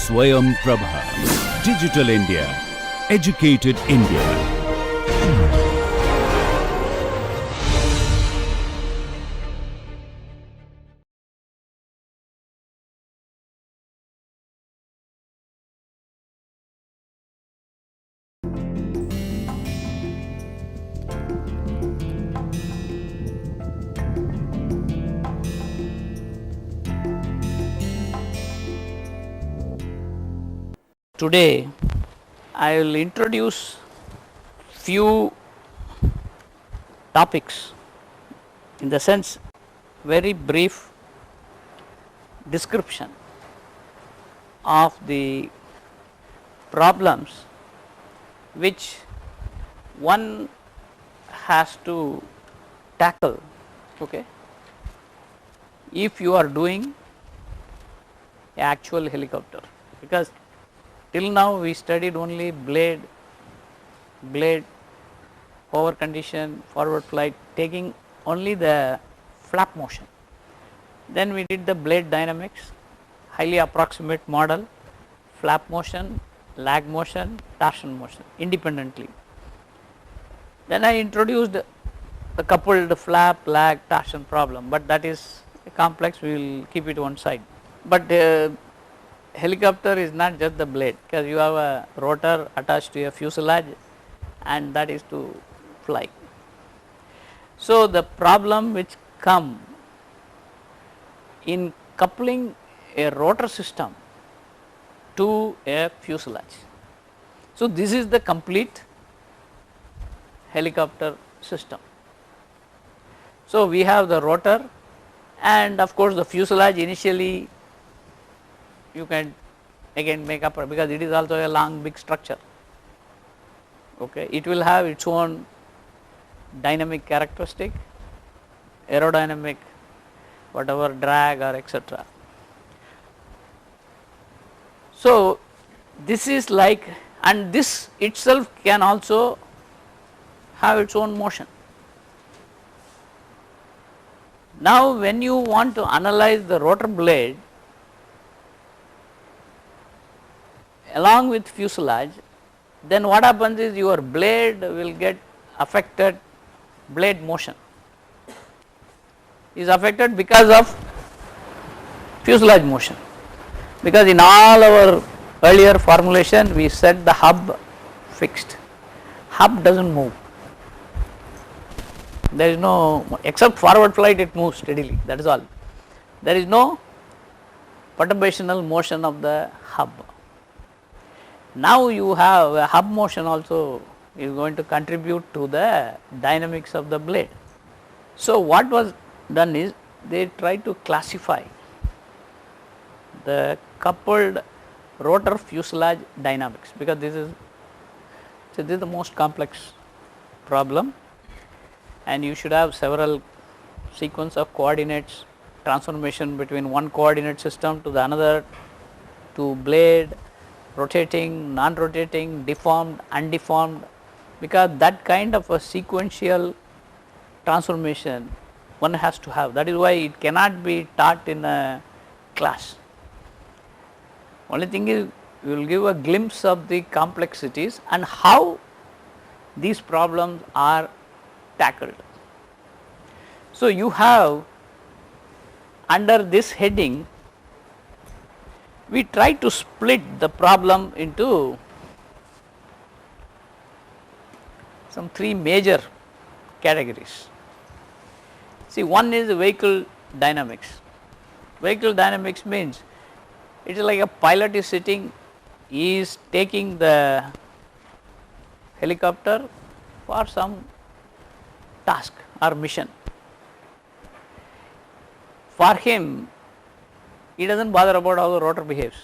Swayam Prabha. Digital India. Educated India. Today I will introduce few topics, in the sense very brief description of the problems which one has to tackle, okay, if you are doing a actual helicopter. Because till now we studied only blade, hover condition, forward flight, taking only the flap motion. Then we did the blade dynamics, highly approximate model, flap motion, lag motion, torsion motion independently. Then I introduced the coupled flap, lag, torsion problem, but that is complex, we will keep it one side. But helicopter is not just the blade, because you have a rotor attached to a fuselage and that is to fly. So the problem which come in coupling a rotor system to a fuselage. So this is the complete helicopter system. So we have the rotor, and of course the fuselage initially you can again make up, because it is also a long big structure, okay. It will have its own dynamic characteristic, aerodynamic, whatever drag or etc. So this is like, and this itself can also have its own motion. Now when you want to analyze the rotor blade along with fuselage, then what happens is your blade will get affected, blade motion is affected because of fuselage motion. Because in all our earlier formulation we said the hub fixed, hub does not move, there is no, except forward flight it moves steadily, that is all. There is no perturbational motion of the hub. Now you have a hub motion also is going to contribute to the dynamics of the blade. So what was done is they tried to classify the coupled rotor fuselage dynamics, because this is the most complex problem, and you should have several sequence of coordinates, transformation between one coordinate system to the another, to blade, rotating, non-rotating, deformed, undeformed, because that kind of a sequential transformation one has to have. That is why it cannot be taught in a class. Only thing is we will give a glimpse of the complexities and how these problems are tackled. So you have under this heading, we try to split the problem into some three major categories. See, one is vehicle dynamics. Vehicle dynamics means it is like a pilot is sitting, he is taking the helicopter for some task or mission. For him, he does not bother about how the rotor behaves.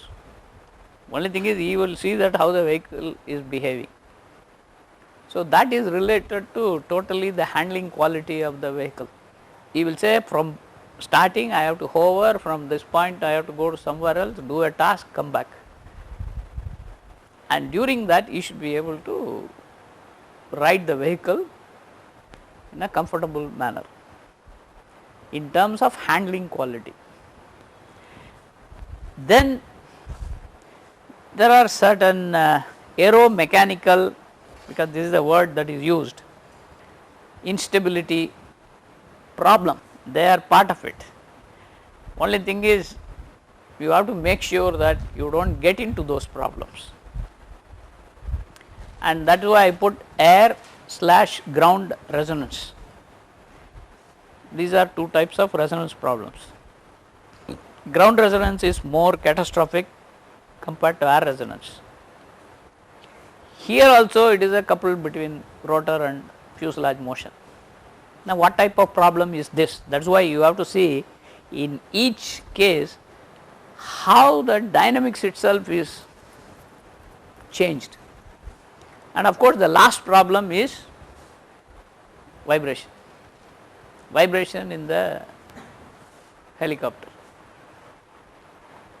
Only thing is he will see that how the vehicle is behaving. So that is related to totally the handling quality of the vehicle. He will say from starting I have to hover, from this point I have to go to somewhere else, do a task, come back. And during that he should be able to ride the vehicle in a comfortable manner in terms of handling quality. Then there are certain aeromechanical, because this is the word that is used, instability problem, they are part of it. Only thing is you have to make sure that you do not get into those problems, and that is why I put air/ground resonance. These are two types of resonance problems. Ground resonance is more catastrophic compared to air resonance. Here also it is a couple between rotor and fuselage motion. Now, what type of problem is this? That is why you have to see in each case how the dynamics itself is changed, and of course, the last problem is vibration, vibration in the helicopter,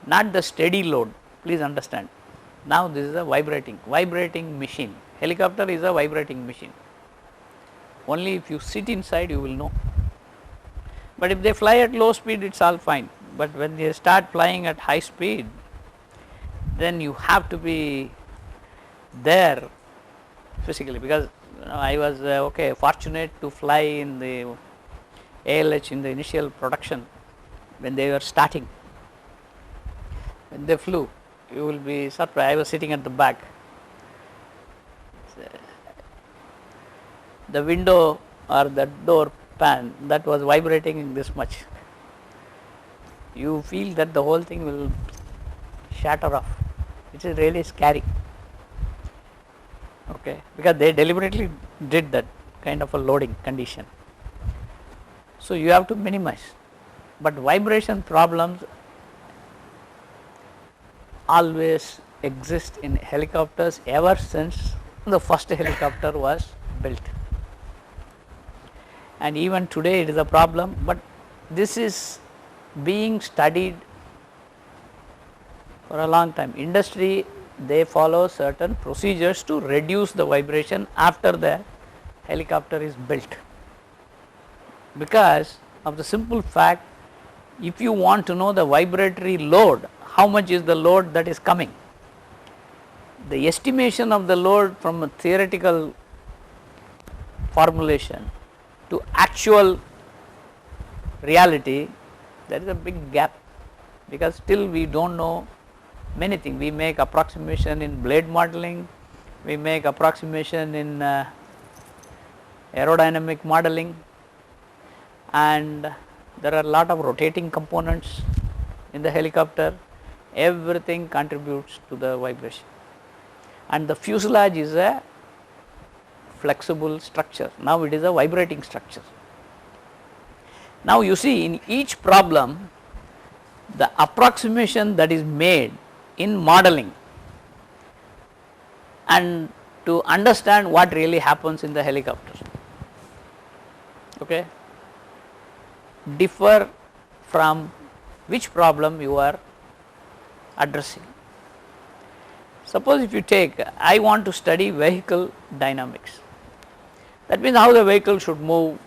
not the steady load, please understand. Now, this is a vibrating machine, helicopter is a vibrating machine, only if you sit inside you will know, but if they fly at low speed it is all fine, but when they start flying at high speed then you have to be there physically, because I was fortunate to fly in the ALH in the initial production when they were starting. When they flew, you will be surprised, I was sitting at the back, the window or the door pan that was vibrating this much, you feel that the whole thing will shatter off, which is really scary, because they deliberately did that kind of a loading condition. So, you have to minimize, but vibration problems always exist in helicopters ever since the first helicopter was built, and even today it is a problem, but this is being studied for a long time. Industry, they follow certain procedures to reduce the vibration after the helicopter is built, because of the simple fact, if you want to know the vibratory load, how much is the load that is coming, the estimation of the load from a theoretical formulation to actual reality, there is a big gap, because still we do not know many things. We make approximation in blade modeling, we make approximation in aerodynamic modeling, and there are a lot of rotating components in the helicopter, everything contributes to the vibration, and the fuselage is a flexible structure, now it is a vibrating structure. Now, you see in each problem the approximation that is made in modeling and to understand what really happens in the helicopter, differ from which problem you are addressing. Suppose if you take, I want to study vehicle dynamics, that means how the vehicle should move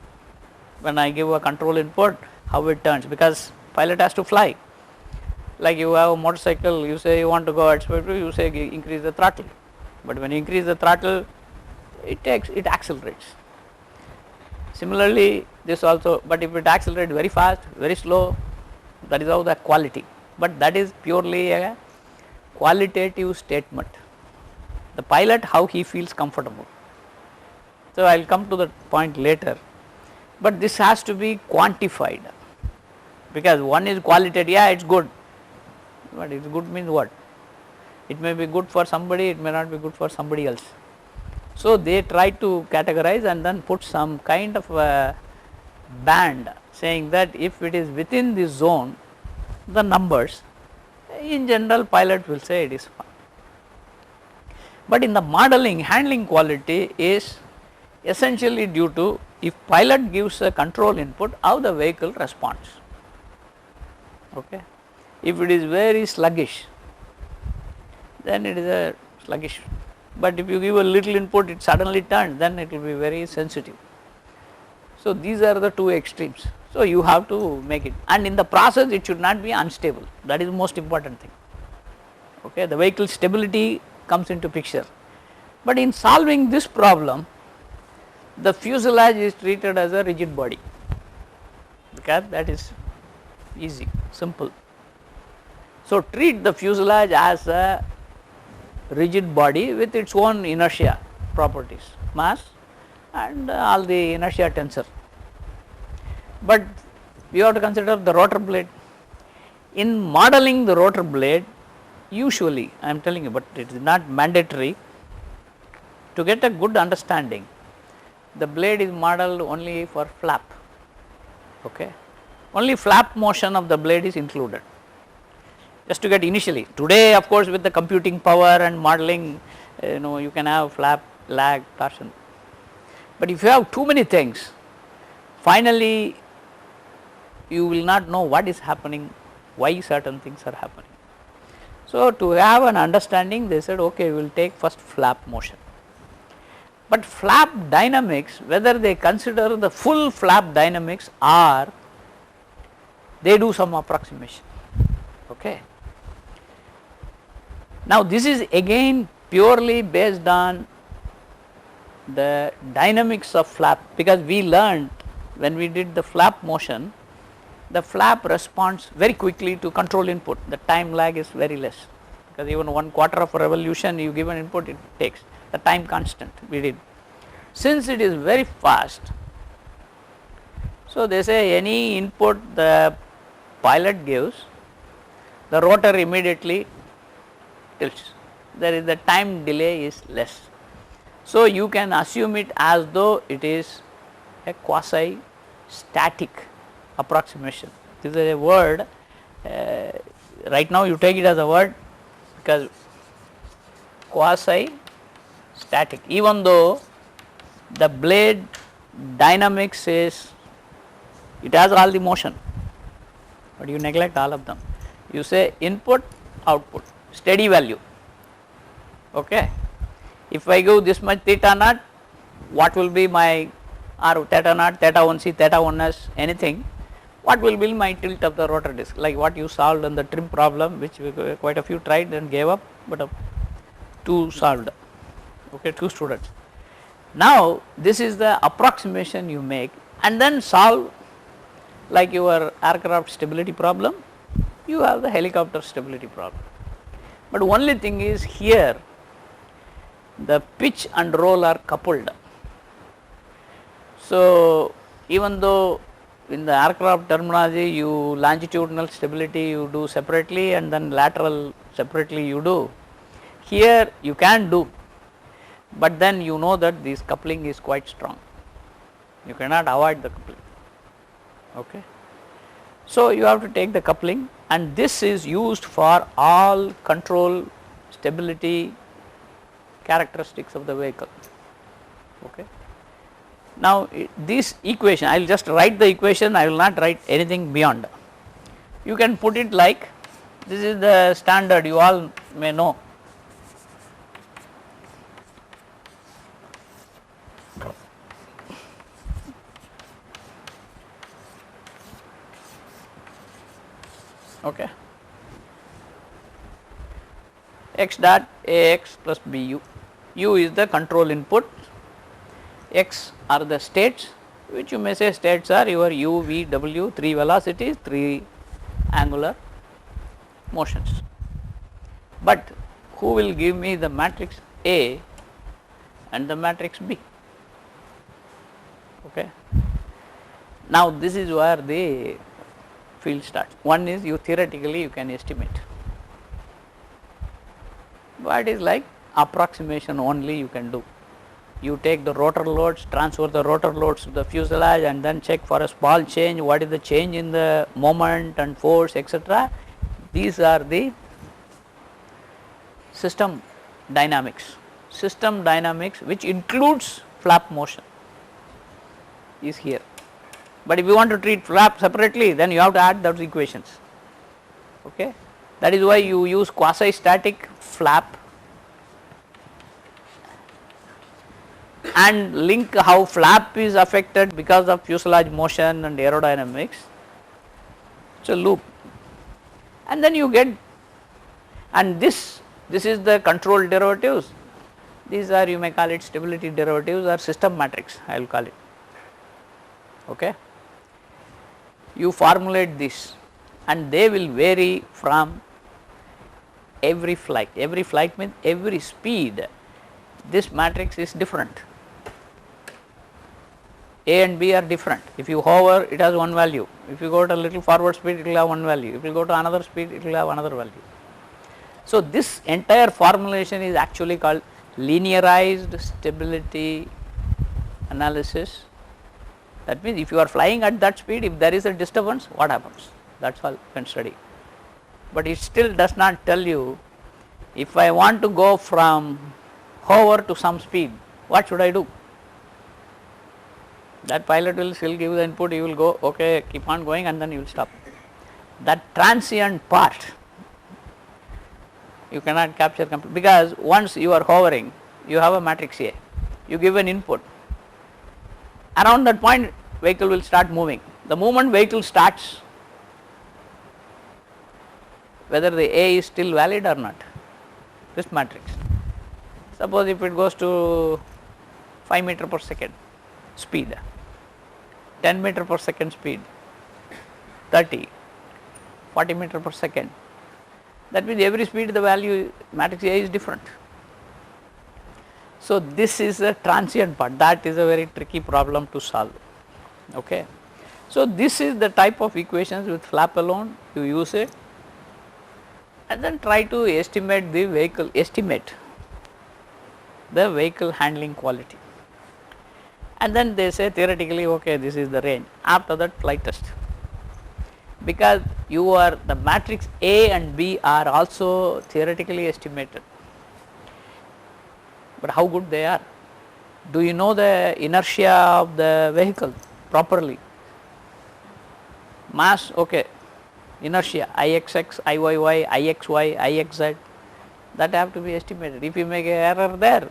when I give a control input, how it turns, because pilot has to fly. Like you have a motorcycle, you say you want to go at speed, you say increase the throttle, but when you increase the throttle it accelerates. Similarly this also, but if it accelerates very fast, very slow, that is how the quality, but that is purely a qualitative statement, the pilot how he feels comfortable. So, I will come to that point later, but this has to be quantified, because one is qualitative, yeah it is good, but it is good means what? It may be good for somebody, it may not be good for somebody else. So, they try to categorize and then put some kind of a band saying that if it is within this zone, the numbers, in general pilot will say it is fine. But in the modeling, handling quality is essentially due to if pilot gives a control input, how the vehicle responds. If it is very sluggish, then it is a sluggish, but if you give a little input it suddenly turns, then it will be very sensitive. So, these are the two extremes. So, you have to make it, and in the process it should not be unstable, that is the most important thing. okay, the vehicle stability comes into picture. But in solving this problem, the fuselage is treated as a rigid body, because that is easy, simple. So, treat the fuselage as a rigid body with its own inertia properties, mass and all the inertia tensor. But we have to consider the rotor blade. In modeling the rotor blade, usually I am telling you, but it is not mandatory, to get a good understanding, the blade is modeled only for flap, okay. Only flap motion of the blade is included, just to get initially. Today of course with the computing power and modeling, you can have flap, lag, torsion. But if you have too many things, finally you will not know what is happening, why certain things are happening. So, to have an understanding, they said, okay, we will take first flap motion. But flap dynamics, whether they consider the full flap dynamics or they do some approximation, okay. Now, this is again purely based on the dynamics of flap, because we learned when we did the flap motion, the flap responds very quickly to control input, the time lag is very less, because even 1/4 of a revolution you give an input, it takes the time constant we did. Since it is very fast, so they say any input the pilot gives, the rotor immediately tilts, there is the time delay is less. So, you can assume it as though it is a quasi static approximation. This is a word, right now you take it as a word, because quasi static, even though the blade dynamics is, it has all the motion, but you neglect all of them. You say input, output, steady value, okay. If I give this much theta naught, what will be my or theta naught, theta 1c, theta 1s, anything, what will be my tilt of the rotor disc, like what you solved on the trim problem, which quite a few tried and gave up, but 2 solved, okay, 2 students. Now, this is the approximation you make and then solve, like your aircraft stability problem, you have the helicopter stability problem. But only thing is here the pitch and roll are coupled. So, even though in the aircraft terminology you longitudinal stability you do separately and then lateral separately you do, here you can do, but then you know that this coupling is quite strong, you cannot avoid the coupling, okay. So, you have to take the coupling, and this is used for all control stability characteristics of the vehicle, okay. Now, this equation, I will just write the equation, I will not write anything beyond. You can put it like, this is the standard you all may know. Okay. X dot Ax plus Bu, U is the control input, X are the states, which you may say states are your U, V, W, 3 velocities, 3 angular motions. But who will give me the matrix A and the matrix B? Okay. Now, this is where the field starts. One is you theoretically you can estimate, but it is like approximation only you can do. You take the rotor loads, transfer the rotor loads to the fuselage and then check for a small change, what is the change in the moment and force, etc. These are the system dynamics. System dynamics which includes flap motion is here. But if you want to treat flap separately, then you have to add those equations, okay. That is why you use quasi static flap and link how flap is affected because of fuselage motion and aerodynamics. It is a loop, and then you get and this is the control derivatives. These are, you may call it stability derivatives or system matrix, I will call it. Okay. You formulate this and they will vary from every flight. Every flight means every speed, this matrix is different. A and B are different. If you hover, it has one value. If you go to a little forward speed, it will have one value. If you go to another speed, it will have another value. So, this entire formulation is actually called linearized stability analysis. That means, if you are flying at that speed, if there is a disturbance, what happens? That is all you can study. But it still does not tell you, if I want to go from hover to some speed, what should I do? That pilot will still give the input, you will go, okay, keep on going, and then you will stop. That transient part you cannot capture completely, because once you are hovering, you have a matrix A, you give an input, around that point vehicle will start moving. The moment vehicle starts, whether the A is still valid or not, this matrix. Suppose if it goes to 5 meter per second speed, 10 meter per second speed, 30, 40 meter per second, that means every speed the value matrix A is different. So, this is a transient part, that is a very tricky problem to solve. Okay. So, this is the type of equations with flap alone, you use it and then try to estimate the vehicle handling quality. And then they say theoretically, okay, this is the range. After that, flight test, because you are the matrix A and B are also theoretically estimated, but how good they are? Do you know the inertia of the vehicle properly? Mass, okay, inertia Ixx, Iyy, Ixy, Ixz, that have to be estimated. If you make an error there,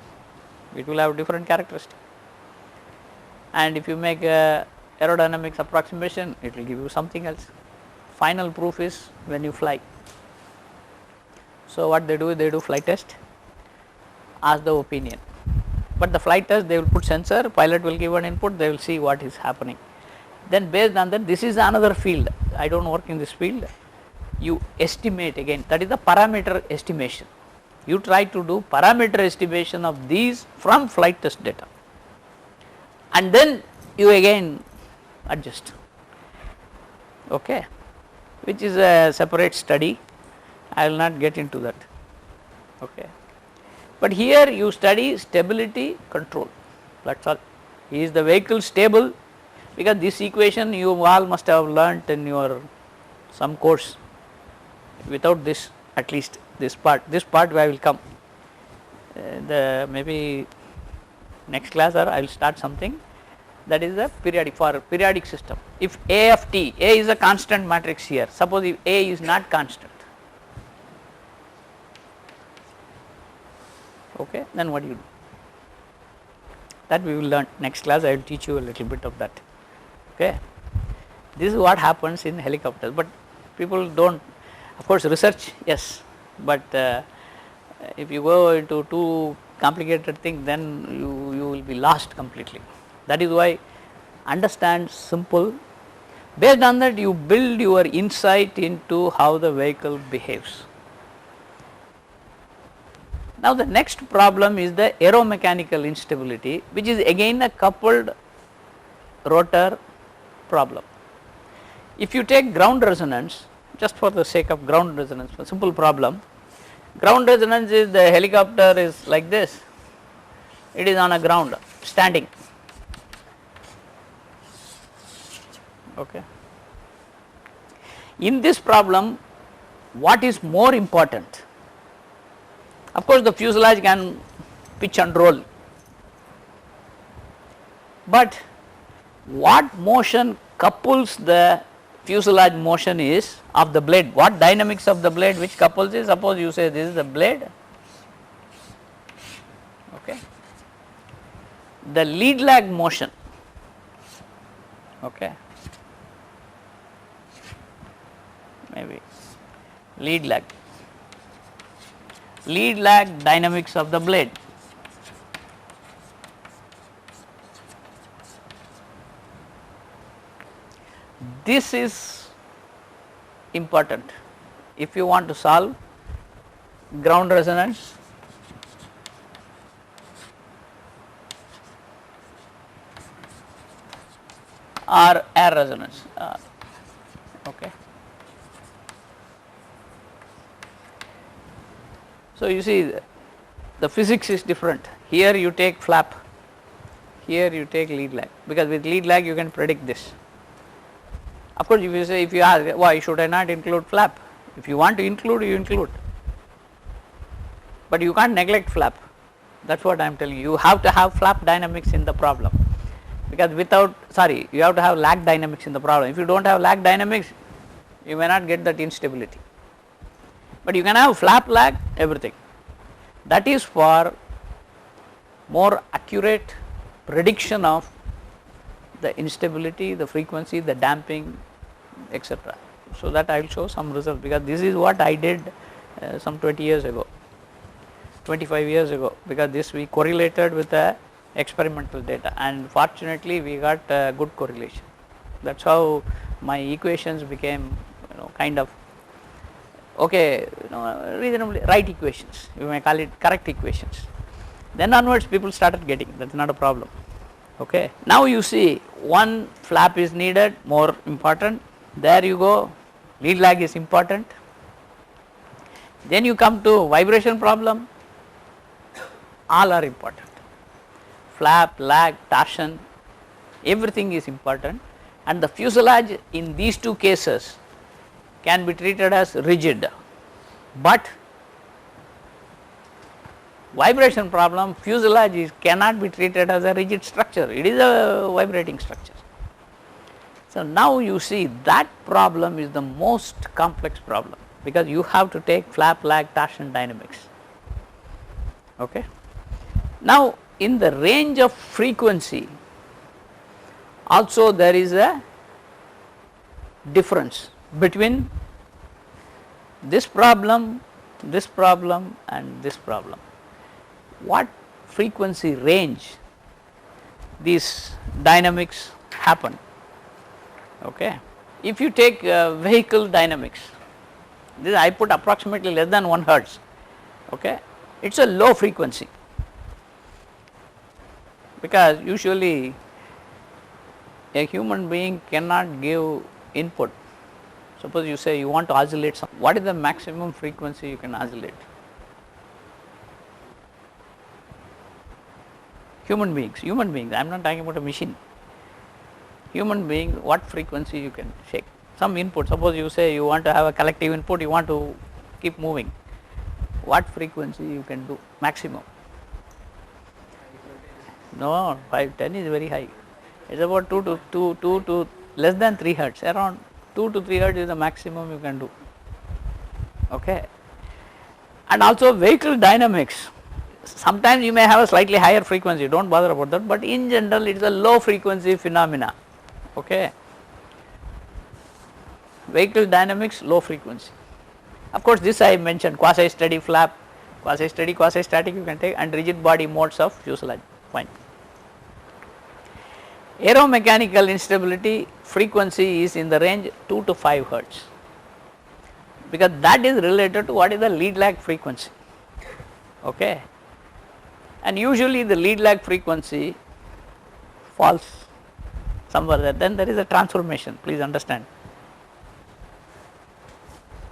it will have different characteristic. And if you make a aerodynamics approximation, it will give you something else. Final proof is when you fly. So, what they do flight test, ask the opinion, but the flight test they will put sensor, pilot will give an input, they will see what is happening. Then based on that, this is another field, I do not work in this field, you estimate again, that is the parameter estimation. You try to do parameter estimation of these from flight test data, and then you again adjust, okay, which is a separate study, I will not get into that. Okay. But here you study stability control, that is all. Is the vehicle stable? Because this equation you all must have learnt in your some course. Without this, at least this part I will come. Maybe next class or I will start something, that is the periodic system. If A of t, A is a constant matrix here, suppose if A is not constant, okay, then what do you do? That we will learn next class, I will teach you a little bit of that. Okay. This is what happens in helicopters, but people do not, of course research, yes, but if you go into too complicated thing, then you will be lost completely. That is why understand simple, based on that you build your insight into how the vehicle behaves. Now, the next problem is the aeromechanical instability, which is again a coupled rotor problem. If you take ground resonance, just for the sake of ground resonance, a simple problem, ground resonance is the helicopter is like this, it is on a ground standing, okay. In this problem, what is more important? Of course, the fuselage can pitch and roll, but what motion couples the fuselage motion is of the blade, what dynamics of the blade which couples is, suppose you say this is the blade, okay, the lead lag motion, okay, maybe lead lag, lead lag dynamics of the blade. This is important if you want to solve ground resonance or air resonance. Okay. So, you see the physics is different. Here you take flap, here you take lead lag, because with lead lag you can predict this. Of course, if you say, if you ask why should I not include flap, if you want to include, you include, but you can't neglect flap. That is what I am telling you. You have to have flap dynamics in the problem, because without, sorry, you have to have lag dynamics in the problem. If you do not have lag dynamics, you may not get that instability, but you can have flap lag everything. That is for more accurate prediction of the instability, the frequency, the damping, etc. So, that I will show some results, because this is what I did some 20 years ago, 25 years ago, because this we correlated with the experimental data, and fortunately we got good correlation. That is how my equations became, kind of okay, reasonably right equations, you may call it correct equations. Then onwards people started getting, that is not a problem. Okay. Now you see one flap is needed, more important, there you go, lead lag is important. Then you come to vibration problem, all are important, flap, lag, torsion, everything is important, and the fuselage in these two cases can be treated as rigid, but vibration problem, fuselage cannot be treated as a rigid structure, it is a vibrating structure. So, now you see that problem is the most complex problem, because you have to take flap, lag, torsion dynamics. Okay. Now, in the range of frequency also there is a difference between this problem and this problem. What frequency range these dynamics happen? Okay. If you take vehicle dynamics, this I put approximately less than 1 hertz, okay. It is a low frequency, because usually a human being cannot give input. Suppose you say you want to oscillate some, what is the maximum frequency you can oscillate? Human beings, I am not talking about a machine. Human beings, what frequency you can shake? Some input, suppose you say you want to have a collective input, you want to keep moving, what frequency you can do maximum? No, 510 is very high, it is about 2 to less than 3 hertz, around 2 to 3 hertz is the maximum you can do. Okay. And also vehicle dynamics, sometimes you may have a slightly higher frequency, do not bother about that, but in general it is a low frequency phenomena. Okay. Vehicle dynamics, low frequency. Of course, this I mentioned, quasi steady flap, quasi steady, quasi static you can take, and rigid body modes of fuselage, fine. Aeromechanical instability frequency is in the range 2 to 5 hertz, because that is related to what is the lead lag frequency. Okay. And usually the lead lag frequency falls somewhere there, then there is a transformation, please understand.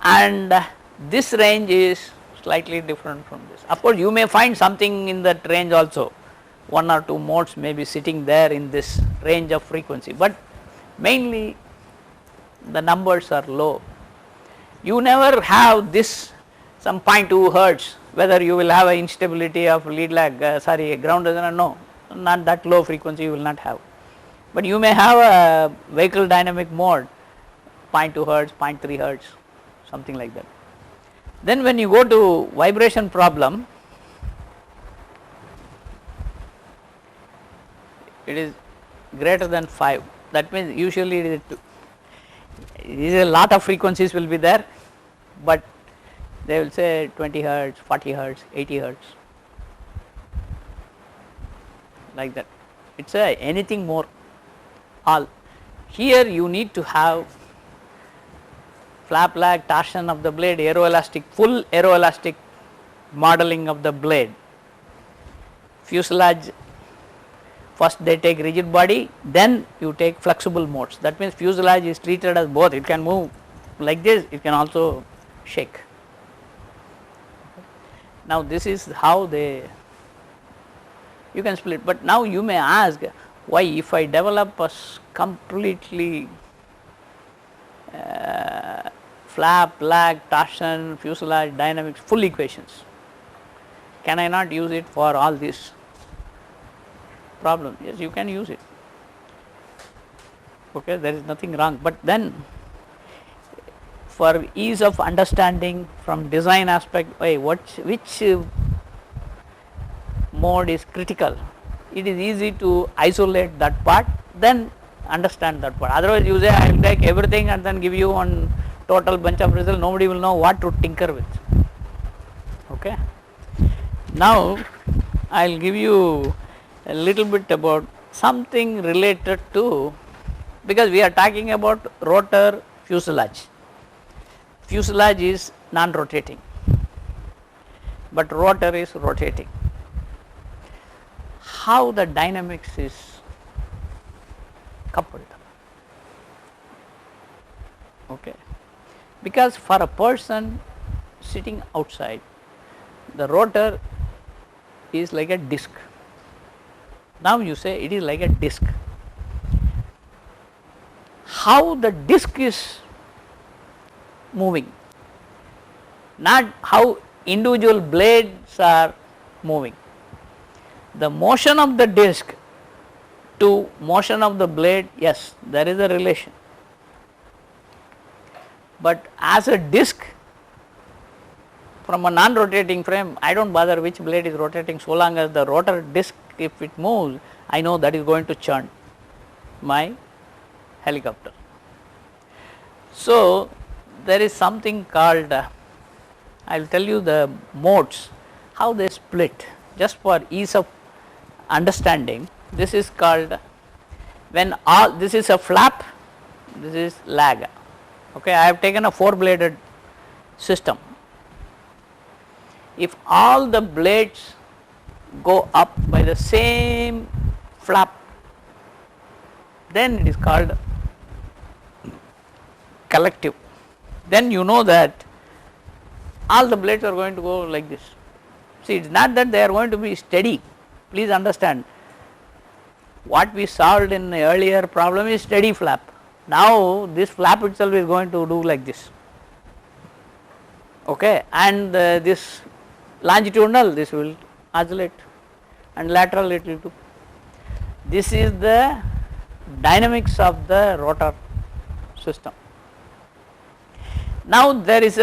And this range is slightly different from this. Of course, you may find something in that range also, 1 or 2 modes may be sitting there in this range of frequency, but mainly the numbers are low. You never have this some 0.2 hertz, whether you will have an instability of lead lag, ground resonance, no, not that low frequency you will not have, but you may have a vehicle dynamic mode 0.2 hertz, 0.3 hertz, something like that. Then when you go to vibration problem, it is greater than 5, that means usually it is a lot of frequencies will be there, but they will say 20 hertz, 40 hertz, 80 hertz, like that. It is anything more. All here you need to have flap lag, torsion of the blade, aeroelastic, full aeroelastic modeling of the blade. Fuselage, first they take rigid body, then you take flexible modes. That means fuselage is treated as both, it can move like this, it can also shake. Now this is how you can split, but now you may ask, why if I develop a completely flap, lag, torsion, fuselage, dynamics, full equations, can I not use it for all these problems? Yes, you can use it. Okay, there is nothing wrong, but then for ease of understanding from design aspect, which mode is critical, it is easy to isolate that part, then understand that part. Otherwise you say I will take everything and then give you one total bunch of results, nobody will know what to tinker with. Okay. Now I will give you a little bit about something related to, because we are talking about rotor fuselage. Fuselage is non-rotating, but rotor is rotating. How the dynamics is coupled. Okay. Because for a person sitting outside, the rotor is like a disc. Now you say it is like a disc. How the disc is moving, not how individual blades are moving. The motion of the disc to motion of the blade, yes, there is a relation, but as a disc from a non-rotating frame, I do not bother which blade is rotating, so long as the rotor disc, if it moves, I know that is going to churn my helicopter. So there is something called, I will tell you the modes, how they split, just for ease of understanding. This is called, when all, this is a flap, this is lag. Okay, I have taken a 4-bladed system. If all the blades go up by the same flap, then it is called collective. Then you know that all the blades are going to go like this. See, it is not that they are going to be steady. Please understand, what we solved in the earlier problem is steady flap. Now this flap itself is going to do like this. Okay, and this longitudinal, this will oscillate, and lateral it will do. This is the dynamics of the rotor system. Now there is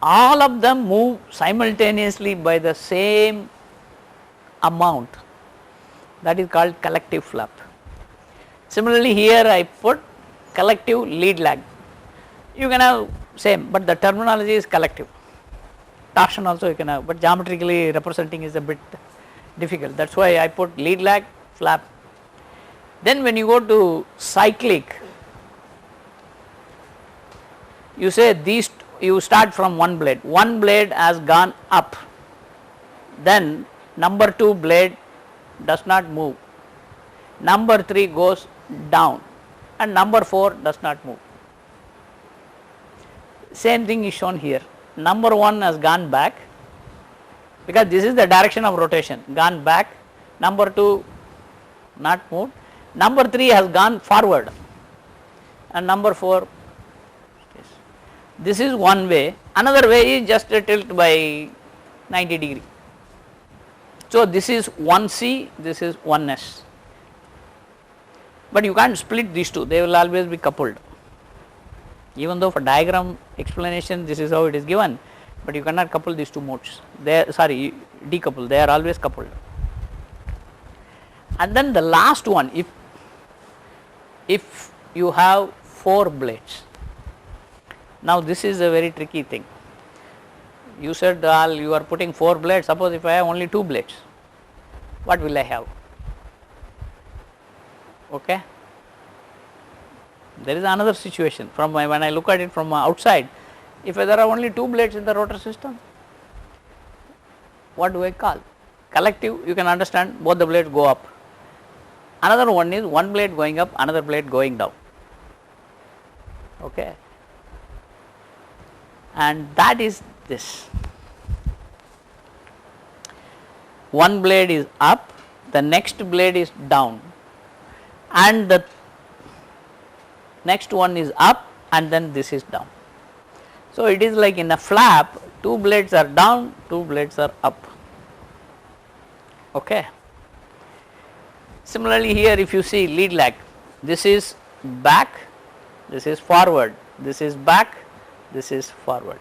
all of them move simultaneously by the same amount, that is called collective flap. Similarly here I put collective lead lag, you can have same, but the terminology is collective. Torsion also you can have, but geometrically representing is a bit difficult, that is why I put lead lag, flap. Then when you go to cyclic, you say these, you start from one blade has gone up, then number 2 blade does not move, number 3 goes down, and number 4 does not move. Same thing is shown here, number 1 has gone back, because this is the direction of rotation, gone back, number 2 not moved, number 3 has gone forward, and number 4. This is one way, another way is just a tilt by 90 degree. So this is 1C, this is 1S, but you can't split these two, they will always be coupled. Even though for diagram explanation this is how it is given, but you cannot couple these two modes, they are, sorry, decouple, they are always coupled. And then the last one, if you have 4 blades, now this is a very tricky thing. You said you are putting 4 blades, suppose if I have only 2 blades, what will I have? Okay. There is another situation from when I look at it from outside, if there are only 2 blades in the rotor system, what do I call? Collective, you can understand, both the blades go up. Another one is one blade going up, another blade going down. Okay. And that is this. One blade is up, the next blade is down, and the next one is up, and then this is down. So, it is like in a flap, 2 blades are down, 2 blades are up. Okay. Similarly, here if you see lead lag, this is back, this is forward, this is back, this is forward.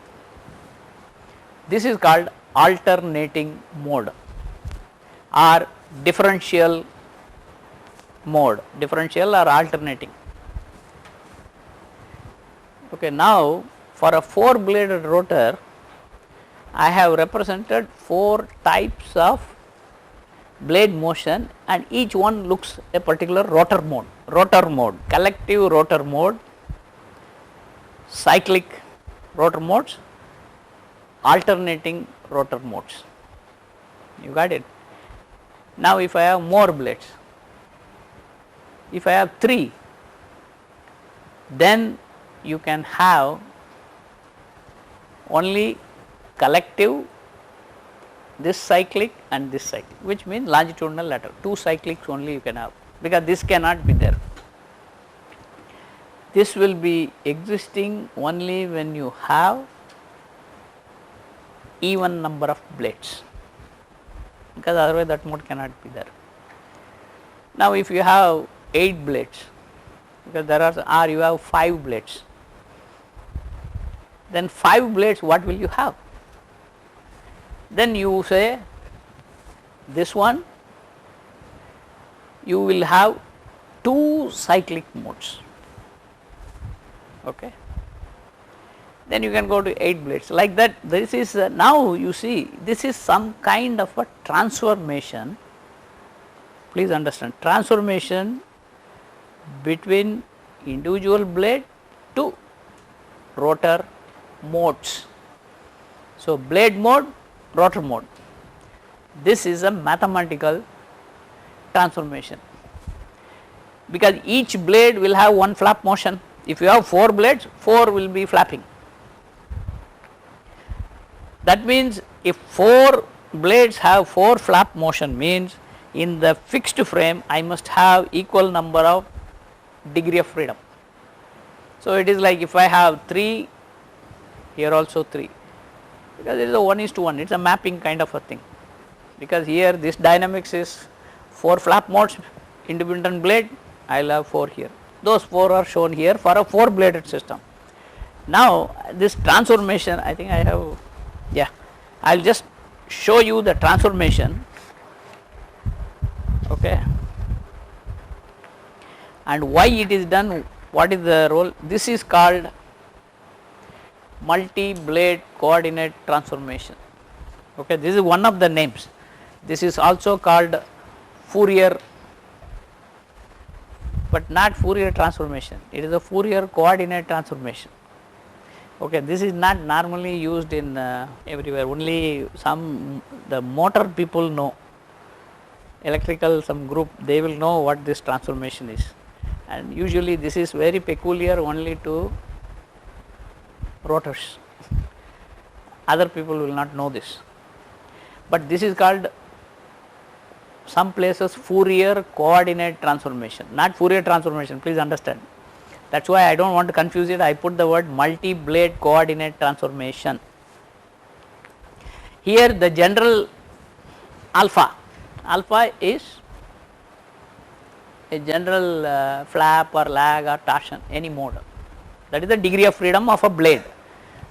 This is called alternating mode or differential mode, differential or alternating. Okay, now for a 4 bladed rotor, I have represented 4 types of blade motion, and each one looks a particular rotor mode, collective rotor mode, cyclic rotor modes, alternating rotor modes. You got it? Now, if I have more blades, if I have 3, then you can have only collective, this cyclic and this cyclic, which means longitudinal lateral, 2 cyclics only you can have, because this cannot be there. This will be existing only when you have even number of blades, because otherwise that mode cannot be there. Now, if you have 8 blades, because there are, or you have 5 blades, then 5 blades what will you have? Then you say this one, you will have 2 cyclic modes. Okay. Then you can go to 8 blades, like that. This is now you see, this is some kind of a transformation. Please understand, transformation between individual blade to rotor modes. So, blade mode, rotor mode, this is a mathematical transformation, because each blade will have one flap motion. If you have 4 blades, 4 will be flapping. That means, if 4 blades have 4 flap motion, means in the fixed frame I must have equal number of degree of freedom. So, it is like if I have 3, here also 3, because it is a 1:1, it is a mapping kind of a thing, because here this dynamics is 4 flap modes, independent blade, I will have 4 here, those 4 are shown here for a 4 bladed system. Now, this transformation, I think I have, yeah, I will just show you the transformation, okay, and why it is done, what is the role. This is called multi-blade coordinate transformation. Okay, this is one of the names. This is also called Fourier, but not Fourier transformation. It is a Fourier coordinate transformation. Okay, this is not normally used in everywhere. Only the motor people know. Electrical some group, they will know what this transformation is, and usually this is very peculiar only to rotors. Other people will not know this, but this is called some places Fourier coordinate transformation, not Fourier transformation, please understand. That is why I do not want to confuse it, I put the word multi-blade coordinate transformation. Here the general alpha is a general flap or lag or torsion, any mode, that is the degree of freedom of a blade.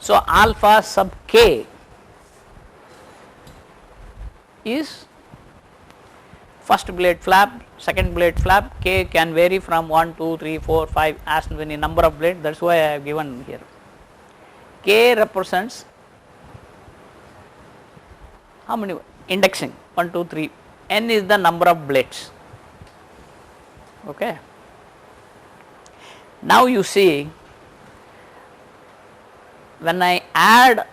So, alpha sub k is first blade flap, second blade flap, k can vary from 1, 2, 3, 4, 5 as many number of blades, that is why I have given here. K represents how many indexing 1 2 3, n is the number of blades. Okay. Now you see, when I add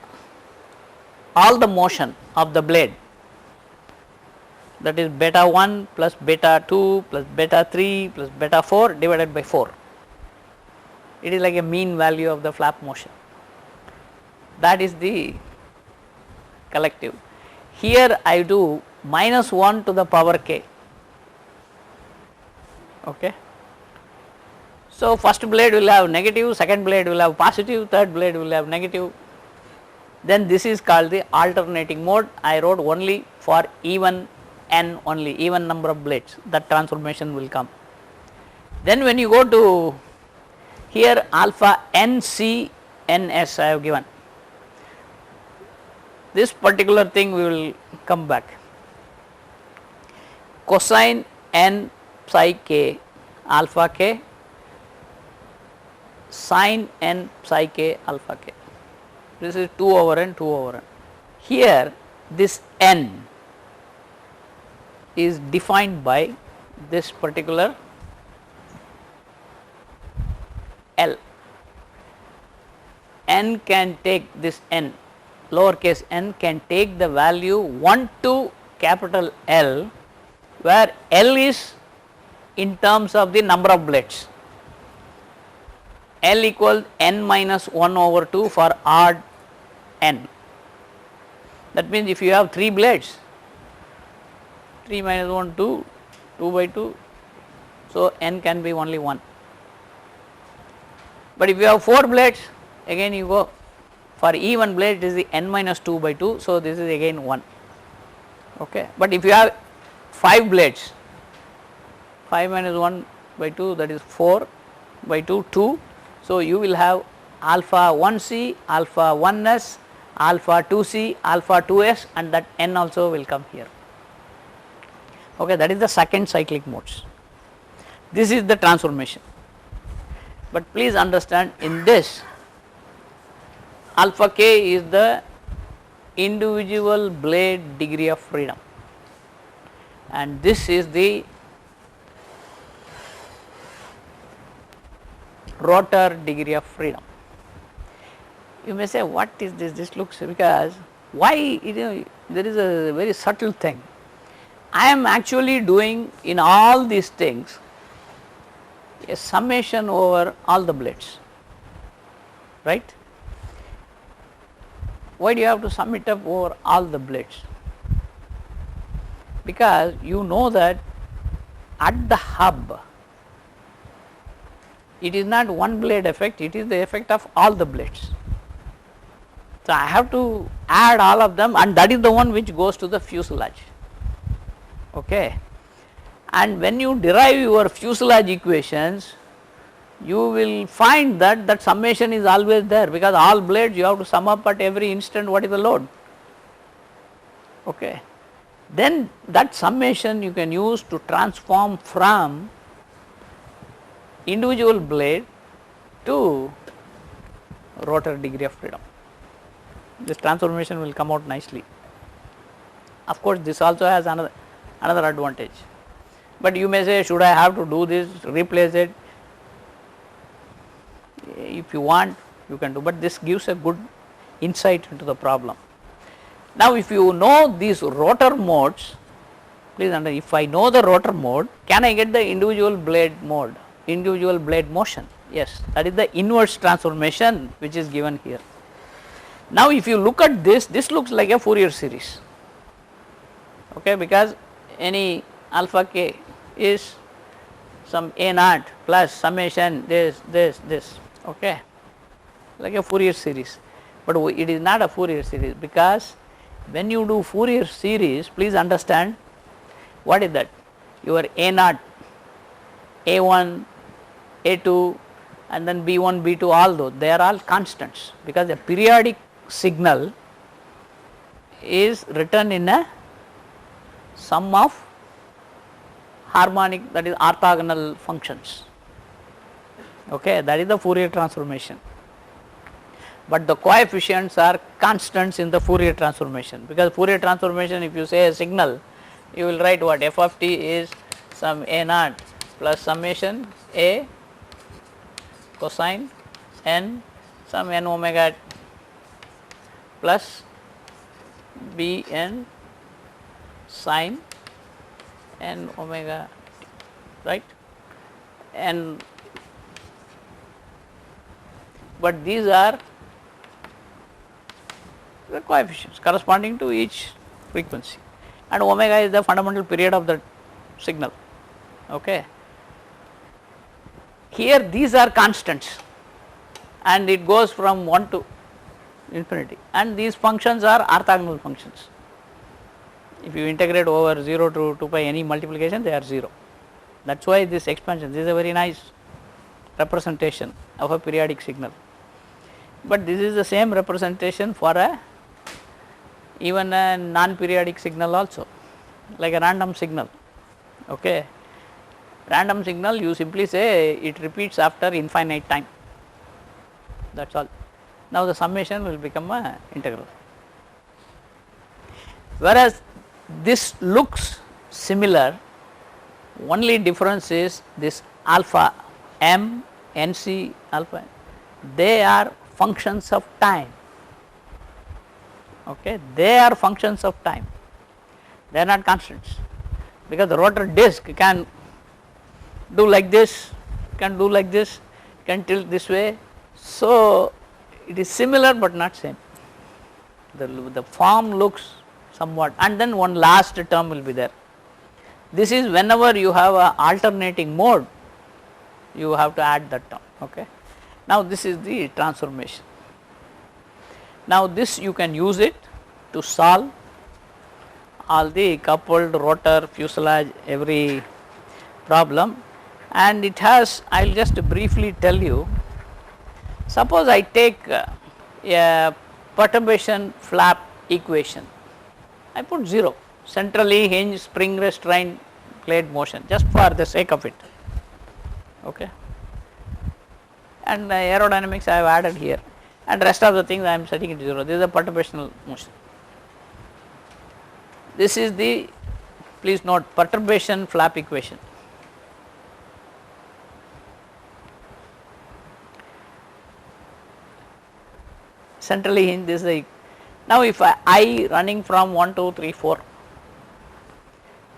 all the motion of the blade, that is beta 1 plus beta 2 plus beta 3 plus beta 4 divided by 4. It is like a mean value of the flap motion. That is the collective. Here I do minus 1 to the power k. Okay. So, first blade will have negative, second blade will have positive, third blade will have negative. Then this is called the alternating mode. I wrote only for even n, only even number of blades, that transformation will come. Then when you go to here, alpha nc ns I have given. This particular thing we will come back. Cosine n psi k alpha k, sin n psi k alpha k. This is 2 over n, 2 over n. Here this n is defined by this particular L. N can take this n, lowercase n can take the value 1 to capital L, where L is in terms of the number of blades. L equals n minus 1 over 2 for odd n. That means if you have 3 blades, 3 minus 1 2, 2 by 2, so n can be only 1. But if you have 4 blades, again you go for even blade, it is the n minus 2 by 2, so this is again 1. Okay. But if you have 5 blades, 5 minus 1 by 2, that is 4 by 2, 2. So, you will have alpha 1c, alpha 1s, alpha 2c, alpha 2s, and that n also will come here. Okay, that is the second cyclic modes. This is the transformation. But please understand, in this alpha k is the individual blade degree of freedom, and this is the rotor degree of freedom. You may say, what is this? This looks, because why, there is a very subtle thing. I am actually doing in all these things a summation over all the blades, right. Why do you have to sum it up over all the blades? Because you know that at the hub, it is not one blade effect, it is the effect of all the blades. So, I have to add all of them, and that is the one which goes to the fuselage. Okay. And when you derive your fuselage equations, you will find that that summation is always there, because all blades you have to sum up at every instant what is the load. Okay. Then that summation you can use to transform from individual blade to rotor degree of freedom. This transformation will come out nicely. Of course, this also has another advantage, but you may say, should I have to do this, replace it? If you want, you can do, but this gives a good insight into the problem. Now, if you know these rotor modes, please understand, if I know the rotor mode, can I get the individual blade mode, individual blade motion? Yes, that is the inverse transformation which is given here. Now, if you look at this, this looks like a Fourier series, okay, because any alpha k is some a naught plus summation this, okay, like a Fourier series. But it is not a Fourier series, because when you do Fourier series, please understand, what is that? Your a naught, a1, a2, and then b1, b2, all those, they are all constants, because a periodic signal is written in a sum of harmonic, that is orthogonal functions. Okay, that is the Fourier transformation. but the coefficients are constants in the Fourier transformation, because Fourier transformation, if you say a signal, you will write what f of t is some a naught plus summation a cosine n some n omega plus b n sine n omega t, right. And but these are the coefficients corresponding to each frequency, and omega is the fundamental period of the signal. Okay. Here these are constants and it goes from 1 to infinity, and these functions are orthogonal functions. If you integrate over 0 to 2 pi any multiplication, they are 0. That is why this expansion, this is a very nice representation of a periodic signal, but this is the same representation for a even a non-periodic signal also, like a random signal. Okay. Random signal, you simply say it repeats after infinite time, that is all. Now the summation will become a integral, whereas this looks similar, only difference is this alpha m nc alpha, they are functions of time. Okay, they are functions of time, they are not constants, because the rotor disc can do like this, can do like this, can tilt this way. So it is similar but not same, the form looks somewhat, and then one last term will be there. This is whenever you have a alternating mode, you have to add that term. Okay. Now this is the transformation. Now this you can use it to solve all the coupled rotor fuselage every problem, and it has, I will just briefly tell you. Suppose I take a perturbation flap equation, I put 0, centrally hinged spring restrained blade motion, just for the sake of it. Okay. And aerodynamics I have added here, and rest of the things I am setting it to 0. This is a perturbational motion. This is the, please note, perturbation flap equation. Centrally hinged, this is the, now if I running from 1, 2, 3, 4,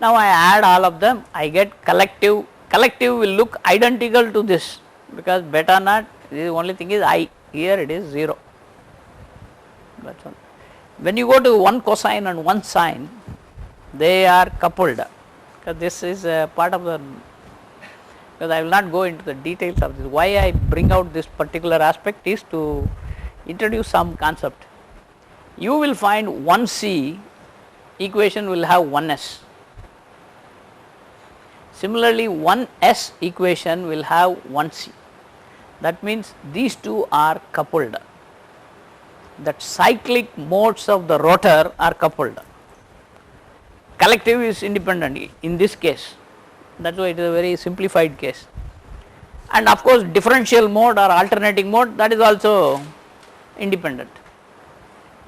now I add all of them, I get collective will look identical to this, because beta naught, the only thing is I, here it is 0, that is all. When you go to one cosine and one sine, they are coupled, because this is a part of the, because I will not go into the details of this. Why I bring out this particular aspect is to introduce some concept. You will find 1C equation will have 1S. Similarly, 1S equation will have 1C. That means these two are coupled. That cyclic modes of the rotor are coupled. Collective is independent in this case. That is why it is a very simplified case. And of course, differential mode or alternating mode, that is also independent.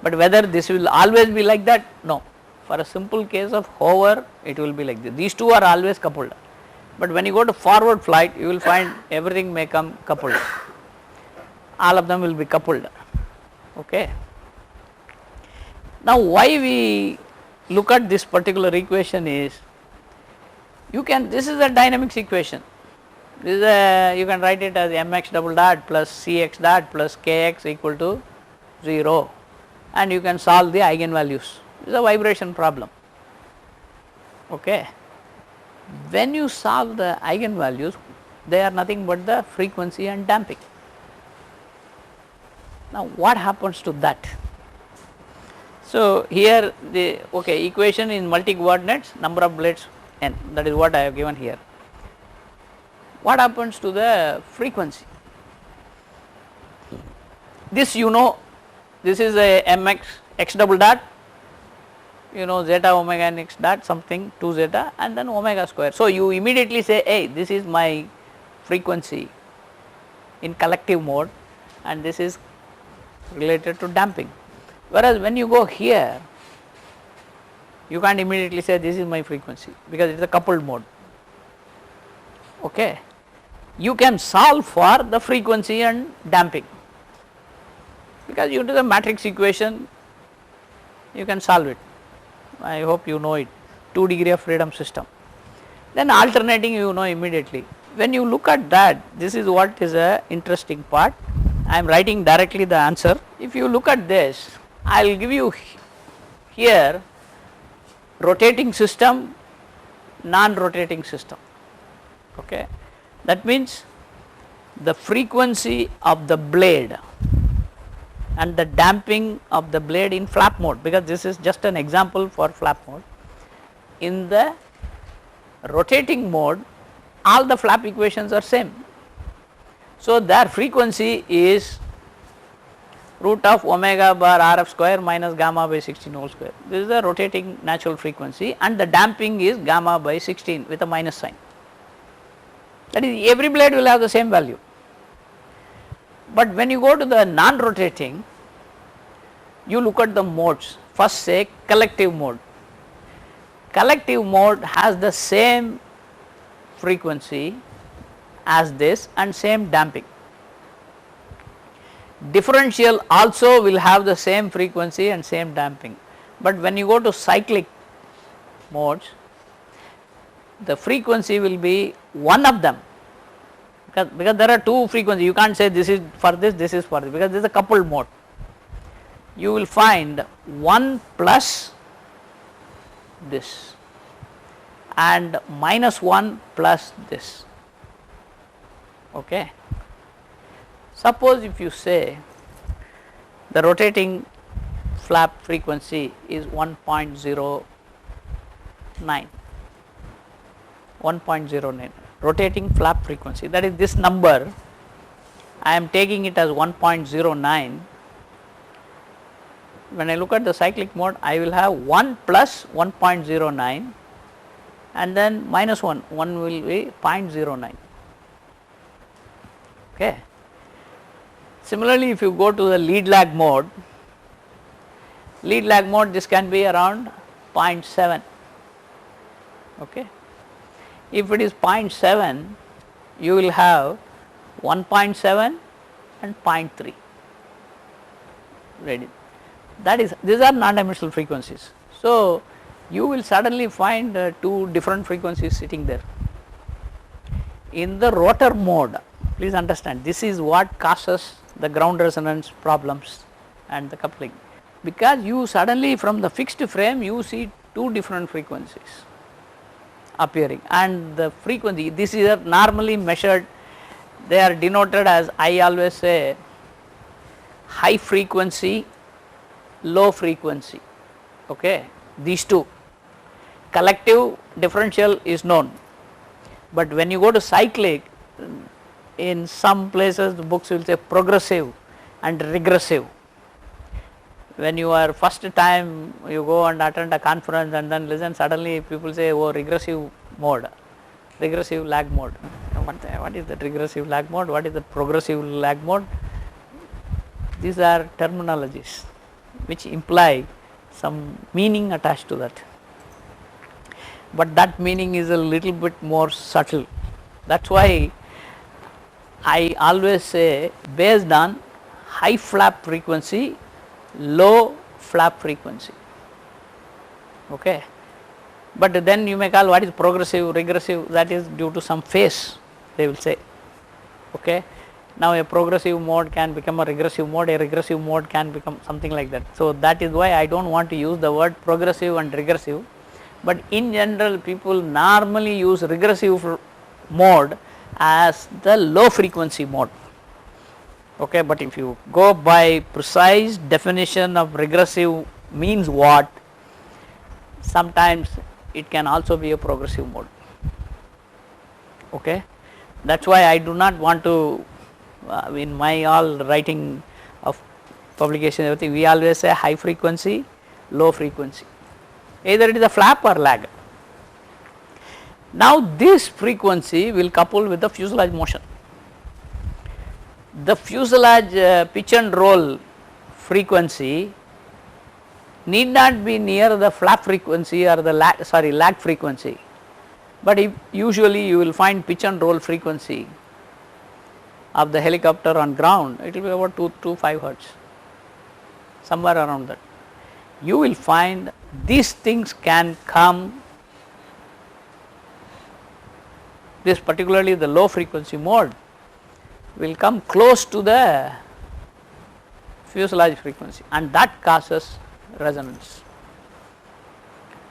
But whether this will always be like that? No. For a simple case of hover, it will be like this. These two are always coupled. But when you go to forward flight, you will find everything may come coupled. All of them will be coupled. Okay. Now why we look at this particular equation is, you can, this is a dynamics equation. This is a, you can write it as mx double dot plus cx dot plus kx equal to 0, and you can solve the eigenvalues. This is a vibration problem. Okay. When you solve the eigenvalues, they are nothing but the frequency and damping. Now what happens to that? So here the, okay, equation in multi coordinates, number of blades n, that is what I have given here. What happens to the frequency? This you know, this is a mx x double dot, you know, zeta omega n x dot something 2 zeta and then omega square. So you immediately say, hey, this is my frequency in collective mode and this is related to damping. Whereas when you go here, you can't immediately say this is my frequency because it is a coupled mode. Okay. You can solve for the frequency and damping because you do the matrix equation, you can solve it. I hope you know it, 2 degree of freedom system. Then alternating you know immediately. When you look at that, this is what is a interesting part. I am writing directly the answer. If you look at this, I will give you here rotating system, non-rotating system. Okay. That means the frequency of the blade and the damping of the blade in flap mode, because this is just an example for flap mode. In the rotating mode, all the flap equations are same. So, their frequency is root of omega bar RF square minus gamma by 16 whole square. This is the rotating natural frequency, and the damping is gamma by 16 with a minus sign. That is, every blade will have the same value. But when you go to the non-rotating, you look at the modes. First say collective mode. Collective mode has the same frequency as this and same damping. Differential also will have the same frequency and same damping. But when you go to cyclic modes, the frequency will be one of them, because there are 2 frequencies. You can't say this is for this is for this, because this is a coupled mode. You will find 1 plus this and minus 1 plus this. Okay. Suppose if you say the rotating flap frequency is 1.09, 1.09 rotating flap frequency, that is this number, I am taking it as 1.09. When I look at the cyclic mode, I will have 1 plus 1.09 and then minus 1 will be 0.09. Okay. Similarly, if you go to the lead lag mode, this can be around 0.7. Okay. If it is 0.7, you will have 1.7 and 0.3 ready. That is, these are non-dimensional frequencies. So, you will suddenly find 2 different frequencies sitting there. In the rotor mode, please understand, this is what causes the ground resonance problems and the coupling, because you suddenly from the fixed frame you see 2 different frequencies appearing, and the frequency, this is normally measured, they are denoted as, I always say, high frequency, low frequency. Okay. These 2, collective differential is known, but when you go to cyclic, in some places the books will say progressive and regressive. When you are first time you go and attend a conference and then listen, suddenly people say, oh, regressive mode, regressive lag mode. What is that regressive lag mode? What is the progressive lag mode? These are terminologies which imply some meaning attached to that, but that meaning is a little bit more subtle. That is why I always say based on high flap frequency, low flap frequency. Okay. But then you may call what is progressive, regressive, that is due to some phase, they will say. Okay. Now a progressive mode can become a regressive mode can become something like that. So that is why I do not want to use the word progressive and regressive, but in general people normally use regressive mode as the low frequency mode. Okay, but if you go by precise definition of regressive means what, sometimes it can also be a progressive mode. Okay, that is why I do not want to in my all writing of publication everything, we always say high frequency, low frequency, either it is a flap or lag. Now this frequency will couple with the fuselage motion. The fuselage pitch and roll frequency need not be near the flap frequency or the lag frequency, but if usually you will find pitch and roll frequency of the helicopter on ground, it will be about 2 to 5 hertz, somewhere around that. You will find these things can come, this particularly the low frequency mode will come close to the fuselage frequency, and that causes resonance.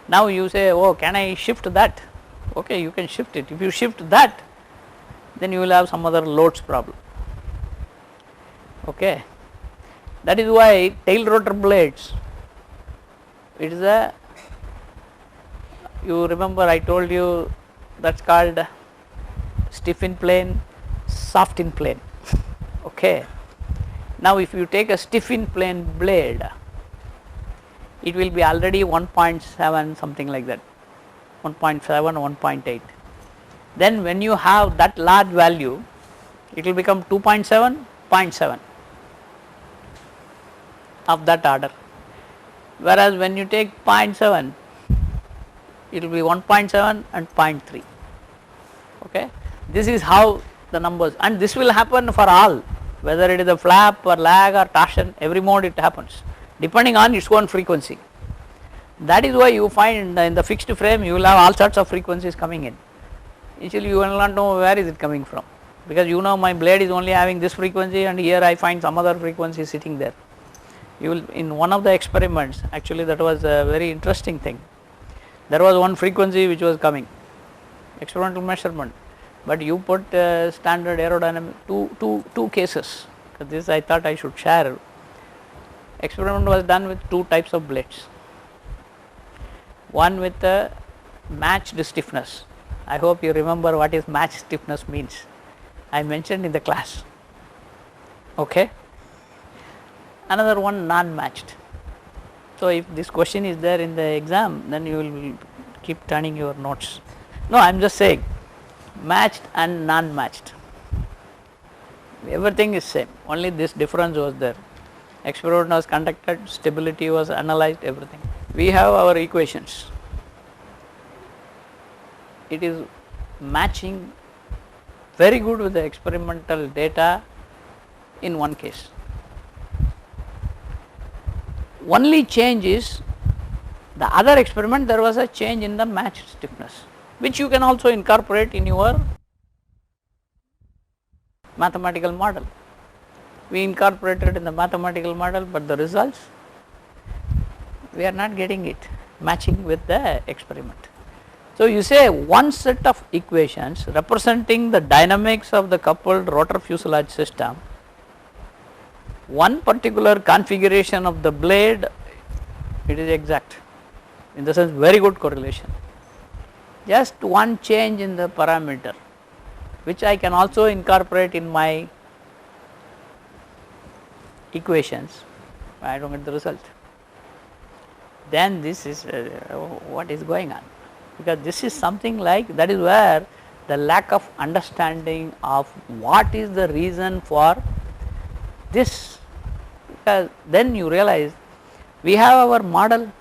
Now you say, oh, can I shift that? Okay, you can shift it. If you shift that, then you will have some other loads problem. Okay, that is why tail rotor blades, it is a, you remember I told you that's called stiff in plane, soft in plane. Okay. Now if you take a stiff in plane blade, it will be already 1.7 something like that, 1.7, 1.8. Then when you have that large value, it will become 2.7, 0.7 of that order. Whereas when you take 0.7, it will be 1.7 and 0.3. Okay. This is how the numbers, and this will happen for all, whether it is a flap or lag or torsion, every mode it happens depending on its own frequency. That is why you find in the fixed frame you will have all sorts of frequencies coming in. Initially you will not know where is it coming from, because you know my blade is only having this frequency and here I find some other frequency sitting there. You will, in one of the experiments, actually that was a very interesting thing. There was one frequency which was coming, experimental measurement, but you put standard aerodynamic, two cases. This I thought I should share. Experiment was done with 2 types of blades. One with matched stiffness. I hope you remember what is matched stiffness means. I mentioned in the class. Okay. Another one non-matched. So if this question is there in the exam, then you will keep turning your notes. No, I am just saying matched and non-matched. Everything is same, only this difference was there. Experiment was conducted, stability was analyzed, everything. We have our equations. It is matching very good with the experimental data in one case. Only change is the other experiment, there was a change in the matched stiffness, which you can also incorporate in your mathematical model. We incorporated in the mathematical model, but the results we are not getting it matching with the experiment. So you say one set of equations representing the dynamics of the coupled rotor fuselage system, one particular configuration of the blade, it is exact, in the sense very good correlation. Just one change in the parameter, which I can also incorporate in my equations, I don't get the result. Then this is what is going on, because this is something like, that is where the lack of understanding of what is the reason for this, because then you realize we have our model.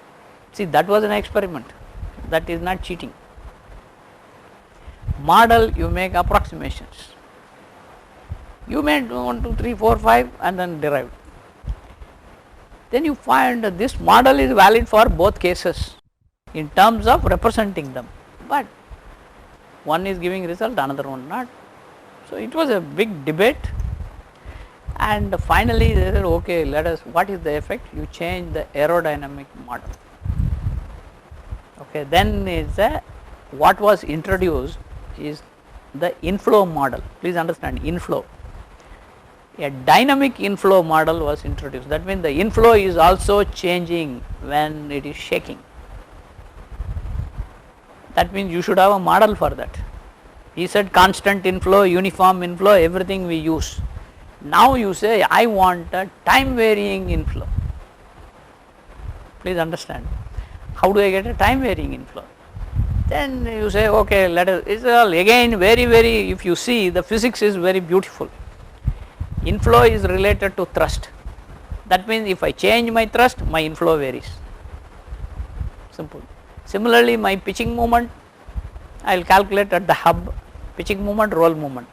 See, that was an experiment, that is not cheating. Model, you make approximations, you made 1, 2, 3, 4, 5 and then derived. Then you find that this model is valid for both cases in terms of representing them, but one is giving result, another one not. So it was a big debate, and finally they said, okay, let us, what is the effect? You change the aerodynamic model. Okay, then is what was introduced is the inflow model. Please understand, inflow. A dynamic inflow model was introduced. That means the inflow is also changing when it is shaking. That means you should have a model for that. He said constant inflow, uniform inflow, everything we use. Now you say I want a time varying inflow. Please understand, how do I get a time varying inflow? Then you say, okay, let us, it's all again very, if you see, the physics is very beautiful. Inflow is related to thrust. That means if I change my thrust, my inflow varies, simple. Similarly, my pitching moment, I will calculate at the hub pitching moment, roll moment.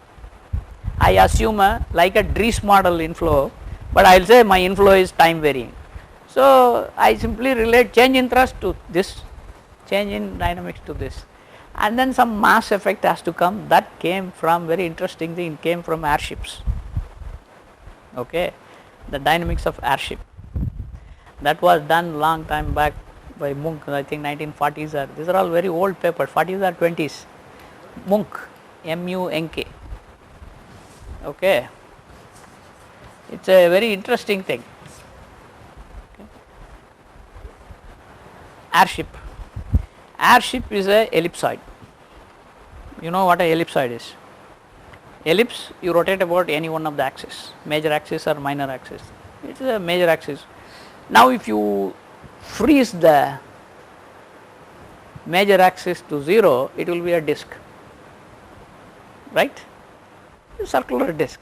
I assume like a Dries model inflow, but I will say my inflow is time varying. So, I simply relate change in thrust to this, change in dynamics to this, and then some mass effect has to come. That came from, very interesting thing, came from airships, okay, the dynamics of airship. That was done long time back by Munk, I think 1940s, or these are all very old papers, 40s or 20s. Munk, M-U-N-K, okay. It is a very interesting thing. Okay. Airship. Airship is a ellipsoid. You know what a ellipsoid is? Ellipse, you rotate about any one of the axes, major axis or minor axis. It is a major axis. Now, if you freeze the major axis to 0, it will be a disc, right? A circular disc.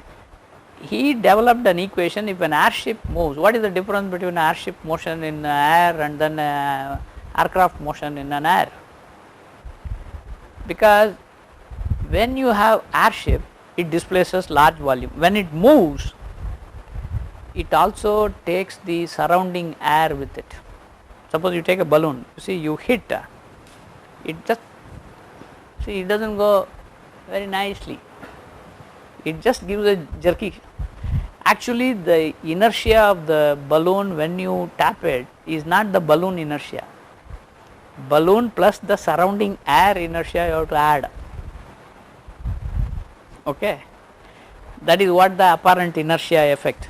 He developed an equation. If an airship moves, what is the difference between airship motion in air and then aircraft motion in an air? Because when you have airship, it displaces large volume. When it moves, it also takes the surrounding air with it. Suppose you take a balloon, you see, you hit, it just, see, it does not go very nicely, it just gives a jerky. Actually, the inertia of the balloon when you tap it is not the balloon inertia. Balloon plus the surrounding air inertia you have to add, okay. That is what the apparent inertia effect.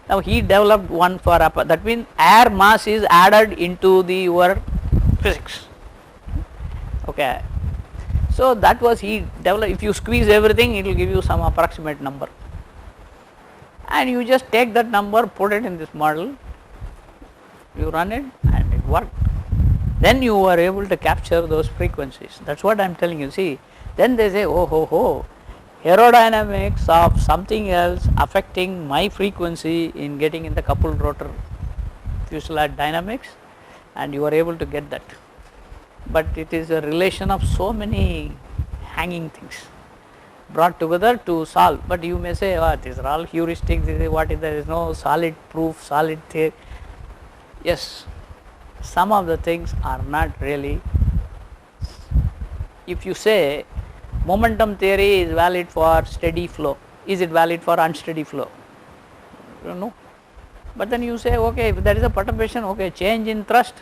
Now, he developed one for that means air mass is added into the your physics, okay. So, that was he developed. If you squeeze everything, it will give you some approximate number, and you just take that number, put it in this model, you run it and it worked. Then you are able to capture those frequencies. That is what I am telling you. See, then they say, oh ho ho, aerodynamics of something else affecting my frequency in getting in the coupled rotor fuselage dynamics, and you are able to get that. But it is a relation of so many hanging things brought together to solve. But you may say, oh, these are all heuristics, this is what is, there is no solid proof, solid theory. Yes, some of the things are not really. If you say momentum theory is valid for steady flow, is it valid for unsteady flow? You know. But then you say, okay, if there is a perturbation, okay, change in thrust,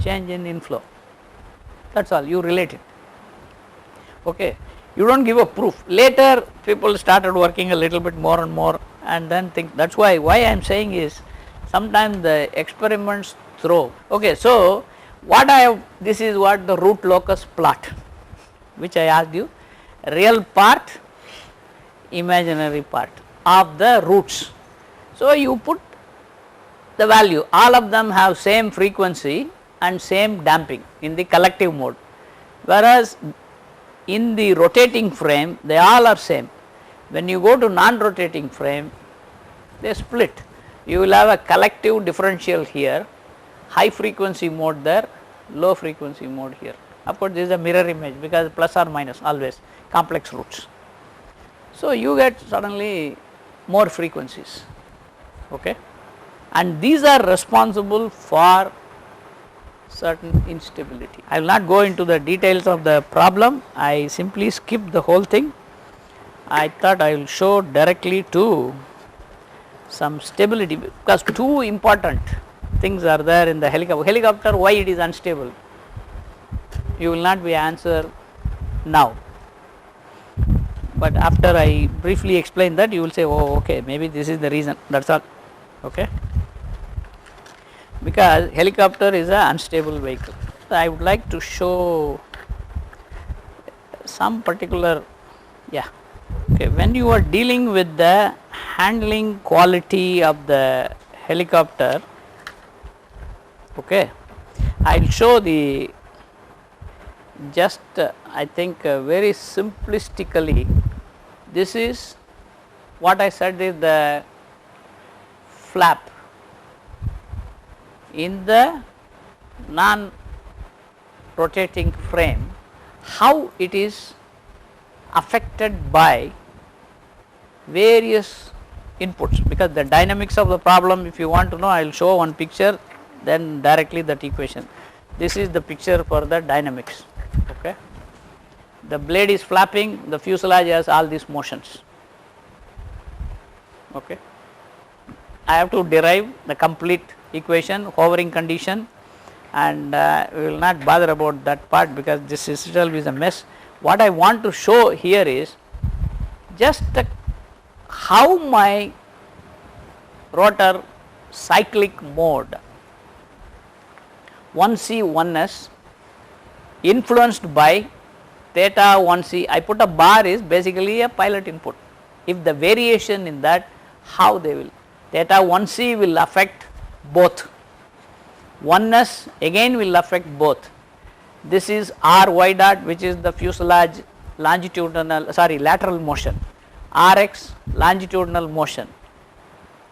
change in inflow, that is all, you relate it, okay. You do not give a proof. Later people started working a little bit more and more, and then think, that is why I am saying is sometimes the experiments throw, okay. So, what I have, this is what the root locus plot, which I asked you, real part, imaginary part of the roots. So, you put the value, all of them have same frequency and same damping in the collective mode, whereas in the rotating frame they all are same. When you go to non-rotating frame, they split. You will have a collective differential here, high frequency mode there, low frequency mode here. Of course, this is a mirror image because plus or minus always complex roots. So, you get suddenly more frequencies, okay, and these are responsible for certain instability. I will not go into the details of the problem, I simply skip the whole thing. I thought I will show directly to some stability, because two important things are there in the helicopter. Helicopter, why it is unstable? You will not be answer now, but after I briefly explain that, you will say, oh, okay, maybe this is the reason, that is all, okay. Because helicopter is an unstable vehicle. So, I would like to show some particular, yeah, okay. When you are dealing with the handling quality of the helicopter, okay, I will show the just I think very simplistically, this is what I said is the flap, in the non rotating frame, how it is affected by various inputs, because the dynamics of the problem, if you want to know, I will show one picture, then directly that equation. This is the picture for the dynamics. Okay. The blade is flapping, the fuselage has all these motions. Okay. I have to derive the complete equation, hovering condition, and we will not bother about that part because this itself is a mess. What I want to show here is just how my rotor cyclic mode 1C 1S influenced by theta 1C, I put a bar, is basically a pilot input. If the variation in that, how they will, theta 1C will affect both, 1S again will affect both. This is RY dot, which is the fuselage longitudinal, sorry, lateral motion, Rx longitudinal motion,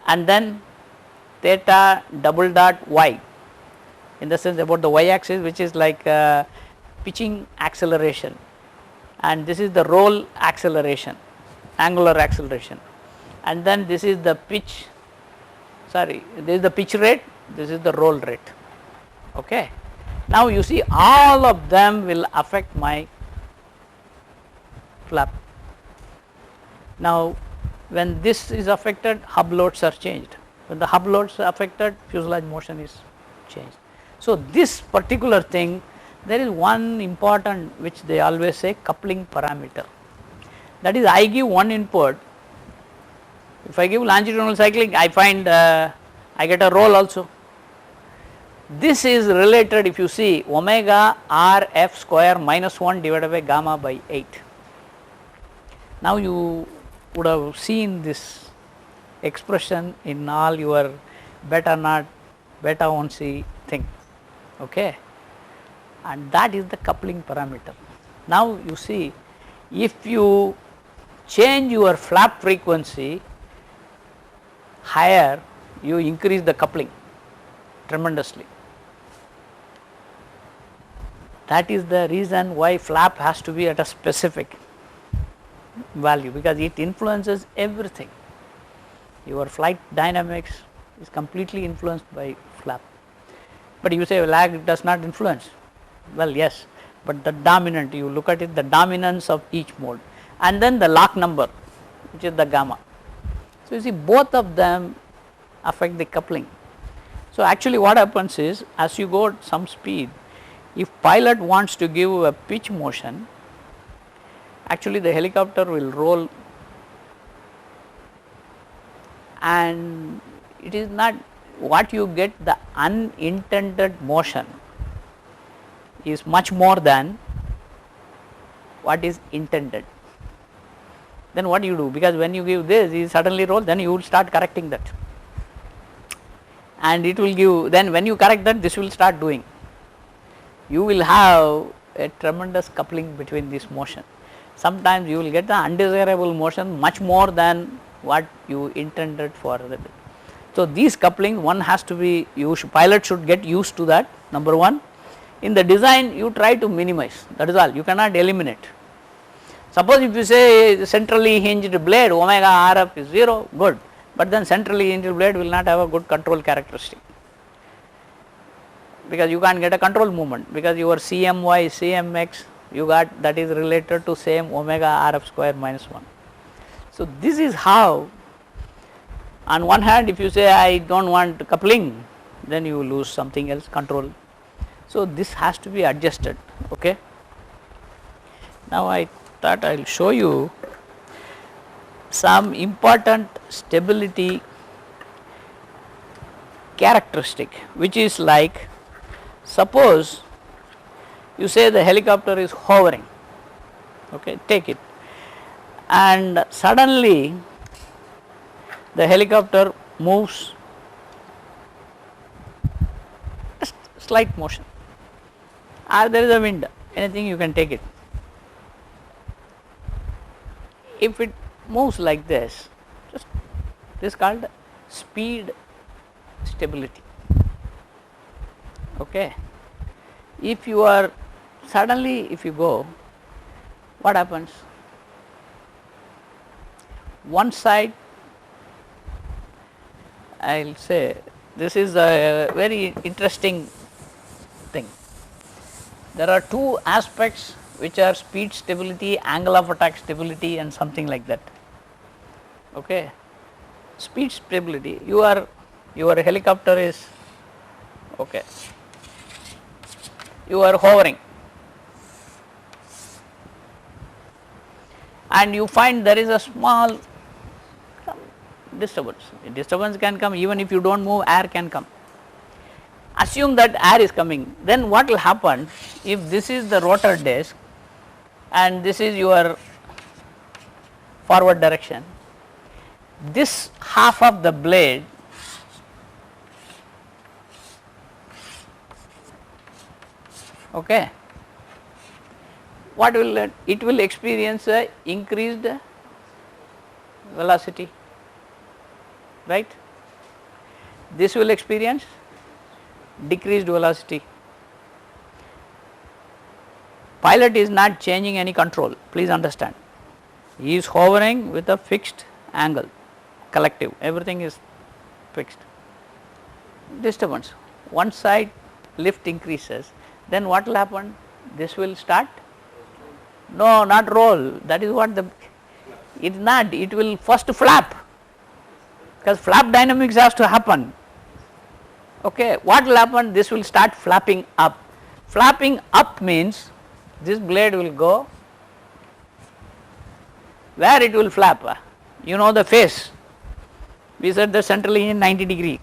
and then theta double dot Y, in the sense about the Y axis, which is like pitching acceleration, and this is the roll acceleration, angular acceleration, and then this is the pitch, sorry, this is the pitch rate, this is the roll rate. Okay. Now you see all of them will affect my flap. Now when this is affected, hub loads are changed. When the hub loads are affected, fuselage motion is changed. So this particular thing, there is one important, which they always say, coupling parameter. That is, I give one input. If I give longitudinal cycling, I find I get a roll also. This is related, if you see, omega r f square minus 1 divided by gamma by 8. Now you would have seen this expression in all your beta naught, beta 1C thing, okay, and that is the coupling parameter. Now you see, if you change your flap frequency higher, you increase the coupling tremendously. That is the reason why flap has to be at a specific value, because it influences everything. Your flight dynamics is completely influenced by flap. But you say lag does not influence. Well, yes, but the dominant, you look at it, the dominance of each mode, and then the lock number, which is the gamma. So you see, both of them affect the coupling. So actually what happens is, as you go at some speed, if pilot wants to give a pitch motion, actually the helicopter will roll, and it is not what you get, the unintended motion is much more than what is intended. Then what you do, because when you give this, you suddenly roll, then you will start correcting that, and it will give, then when you correct that, this will start doing. You will have a tremendous coupling between this motion. Sometimes you will get the undesirable motion much more than what you intended for. So these coupling, one has to be used, pilot should get used to that, number one. In the design, you try to minimize, that is all, you cannot eliminate. Suppose if you say centrally hinged blade, omega RF is 0, good, but then centrally hinged blade will not have a good control characteristic, because you can't get a control movement, because your CMY, CMX you got, that is related to same omega RF square minus 1. So this is how, on one hand, if you say I do not want coupling, then you lose something else, control. So this has to be adjusted. Okay. Now I thought I will show you some important stability characteristic, which is like, suppose you say the helicopter is hovering, okay, take it, and suddenly the helicopter moves, just slight motion, or there is a wind, anything you can take it. If it moves like this, just this is called speed stability. Okay. If you are suddenly, if you go, what happens? One side, I will say, this is a very interesting thing. There are two aspects which are speed stability, angle of attack stability, and something like that. Okay. Speed stability, your helicopter is, okay, you are hovering and you find there is a small disturbance. Disturbance can come even if you do not move, air can come. Assume that air is coming, then what will happen if this is the rotor disc and this is your forward direction, this half of the blade okay, what will it will experience a increased velocity, right. This will experience decreased velocity. Pilot is not changing any control, please understand. He is hovering with a fixed angle, collective, everything is fixed. Disturbance, one side lift increases, then what will happen? This will start, no, not roll, that is what the, it is not, it will first flap, because flap dynamics has to happen. Okay, what will happen? This will start flapping up. Flapping up means this blade will go, where it will flap? You know the face, we said the central engine 90 degree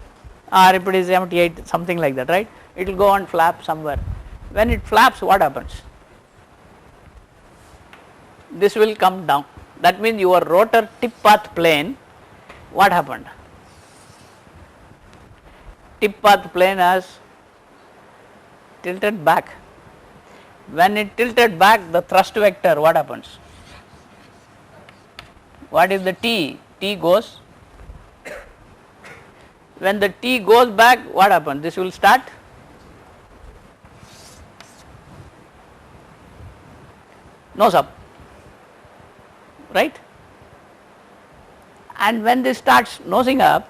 or if it is 78, something like that, right. It will go and flap somewhere. When it flaps, what happens? This will come down, that means your rotor tip path plane, what happened? Tip path plane has tilted back. When it tilted back, the thrust vector, what happens? What is the T? T goes. When the T goes back, what happens? This will start nose up, right. And when this starts nosing up,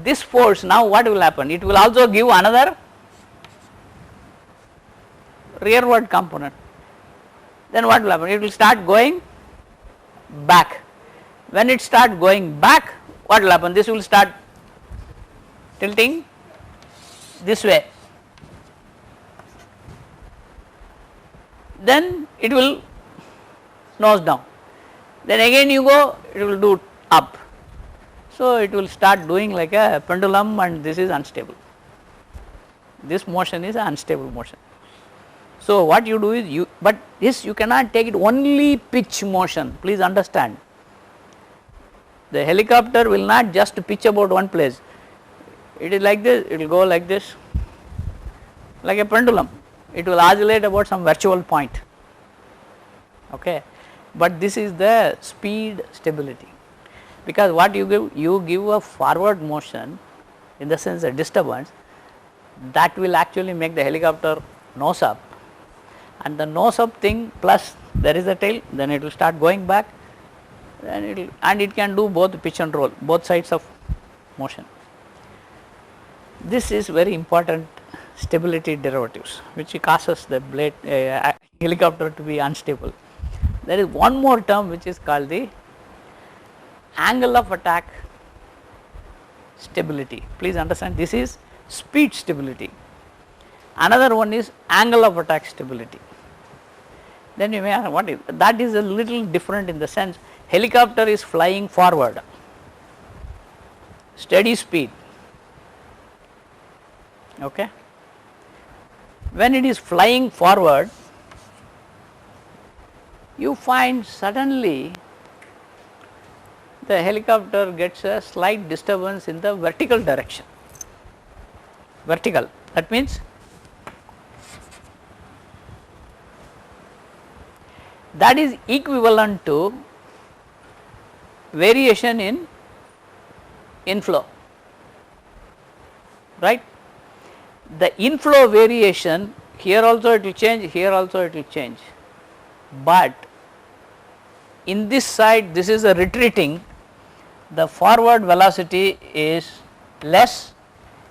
this force, now what will happen? It will also give another rearward component. Then what will happen? It will start going back. When it starts going back, what will happen? This will start tilting this way. Then it will nose down. Then again you go, it will do up. So it will start doing like a pendulum, and this is unstable. This motion is an unstable motion. So what you do is but this you cannot take it only pitch motion, please understand. The helicopter will not just pitch about one place. It is like this, it will go like this, like a pendulum. It will oscillate about some virtual point. Okay. But this is the speed stability, because what you give a forward motion, in the sense a disturbance, that will actually make the helicopter nose up, and the nose up thing plus there is a tail, then it will start going back, and it can do both pitch and roll, both sides of motion. This is very important stability derivatives, which causes the blade helicopter to be unstable. There is one more term which is called the angle of attack stability. Please understand, this is speed stability. Another one is angle of attack stability. Then you may ask, what is that? Is a little different in the sense helicopter is flying forward, steady speed. Okay. When it is flying forward, you find suddenly the helicopter gets a slight disturbance in the vertical direction. Vertical, that means that is equivalent to variation in inflow, right. the inflow variation, here also it will change, here also it will change, but in this side this is a retreating, the forward velocity is less,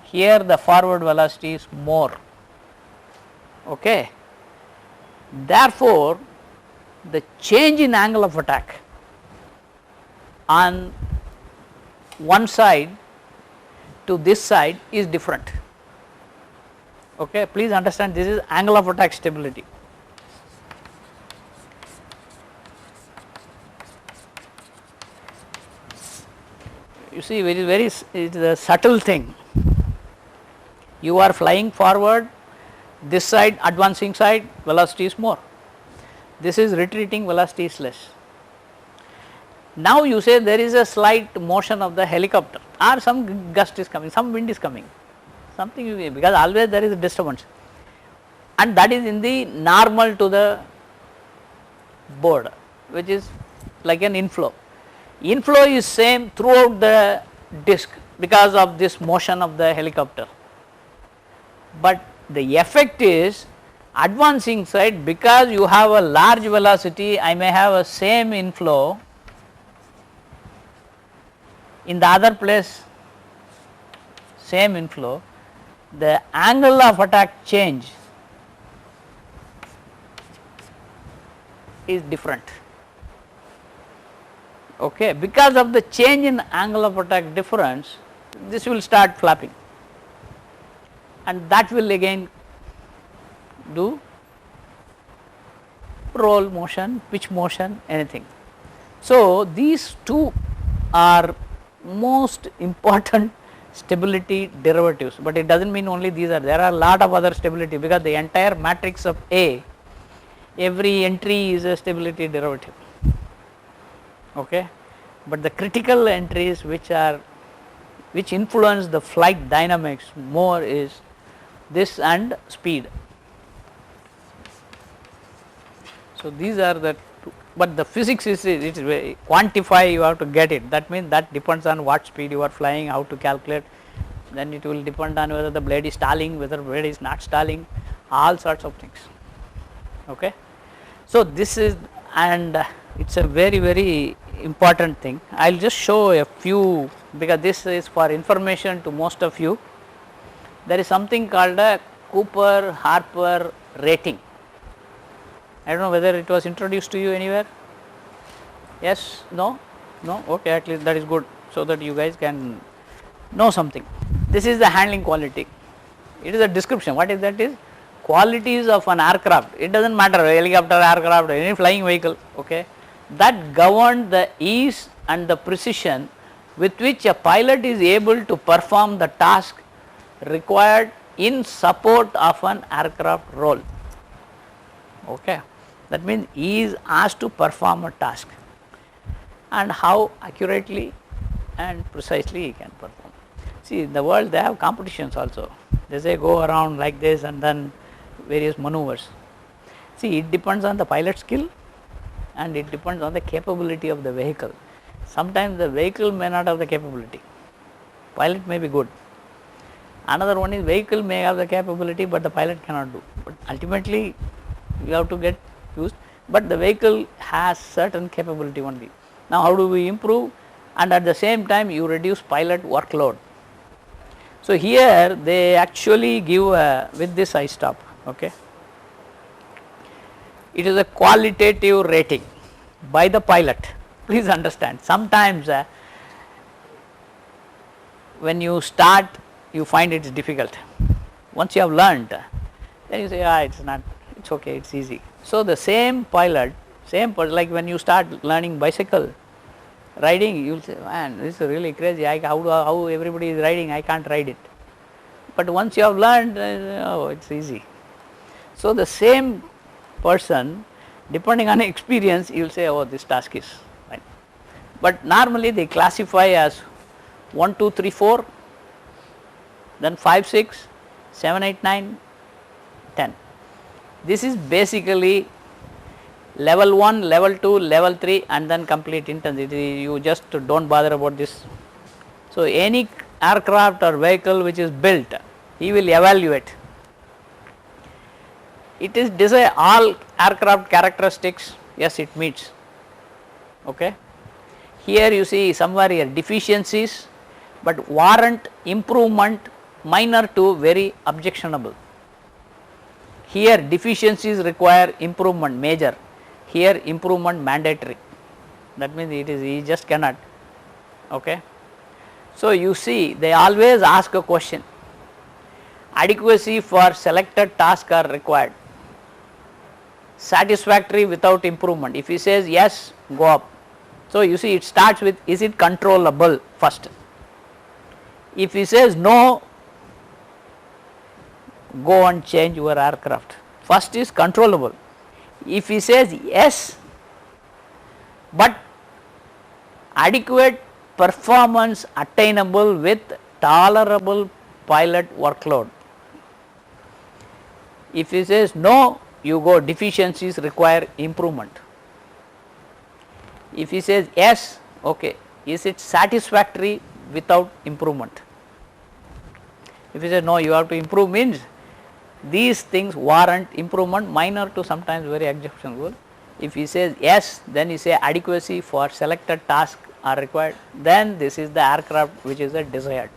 here the forward velocity is more. Okay. Therefore, the change in angle of attack on one side to this side is different. Okay. Please understand, this is angle of attack stability. You see, it is a subtle thing. You are flying forward, this side, advancing side, velocity is more. This is retreating, velocity is less. Now you say there is a slight motion of the helicopter, or some gust is coming, some wind is coming, something, because always there is a disturbance, and that is in the normal to the board, which is like an inflow. Inflow is same throughout the disc because of this motion of the helicopter, but the effect is advancing side, because you have a large velocity, I may have a same inflow, in the other place same inflow, the angle of attack change is different. Okay. Because of the change in angle of attack difference, this will start flapping, and that will again do roll motion, pitch motion, anything. So, these two are most important stability derivatives, but it does not mean only these are, there are a lot of other stability, because the entire matrix of A, every entry is a stability derivative. Okay. But the critical entries which influence the flight dynamics more is this and speed. So, these are the two, but the physics is, it is very quantify, you have to get it, that means that depends on what speed you are flying, how to calculate, then it will depend on whether the blade is stalling, whether the blade is not stalling, all sorts of things. Okay. So, this is, and it is a very important thing. I will just show a few, because this is for information to most of you. There is something called a Cooper-Harper rating. I do not know whether it was introduced to you anywhere. Yes, no, okay, at least that is good, so that you guys can know something. This is the handling quality. It is a description. What is that? Is qualities of an aircraft. It does not matter, helicopter, aircraft, any flying vehicle, okay, that govern the ease and the precision with which a pilot is able to perform the task required in support of an aircraft role. Okay. That means he is asked to perform a task, and how accurately and precisely he can perform. See, in the world they have competitions also, they say go around like this and then various maneuvers. See, it depends on the pilot skill and it depends on the capability of the vehicle. Sometimes the vehicle may not have the capability, pilot may be good. Another one is vehicle may have the capability, but the pilot cannot do, but ultimately you have to get used, but the vehicle has certain capability only. Now, how do we improve, and at the same time you reduce pilot workload. So, here they actually give with this I stop. Okay. It is a qualitative rating by the pilot. Please understand, sometimes when you start you find it is difficult. Once you have learned, then you say, it is not, it is okay, it is easy. So, the same pilot, like when you start learning bicycle riding, you will say, man, this is really crazy, how everybody is riding, I can't ride it. But once you have learned, oh, it is easy. So, the same person, depending on experience, you will say, oh, this task is fine. But normally they classify as 1, 2, 3, 4, then 5, 6, 7, 8, 9, 10. This is basically level 1, level 2, level 3 and then complete intensity, you just do not bother about this. So, any aircraft or vehicle which is built he will evaluate. It is desired all aircraft characteristics, yes it meets, okay. Here you see somewhere here deficiencies, but warrant improvement minor to very objectionable. Here deficiencies require improvement major, here improvement mandatory, that means it is he just cannot, okay. So you see they always ask a question, adequacy for selected task are required, satisfactory without improvement. If he says yes, go up. So you see it starts with is it controllable first. If he says no, go and change your aircraft. First is controllable. If he says yes, but adequate performance attainable with tolerable pilot workload. If he says no, you go deficiencies require improvement. If he says yes, okay, is it satisfactory without improvement. If he says no, you have to improve, means these things warrant improvement minor to sometimes very objectionable. If he says yes, then he say adequacy for selected task are required, then this is the aircraft which is a desired.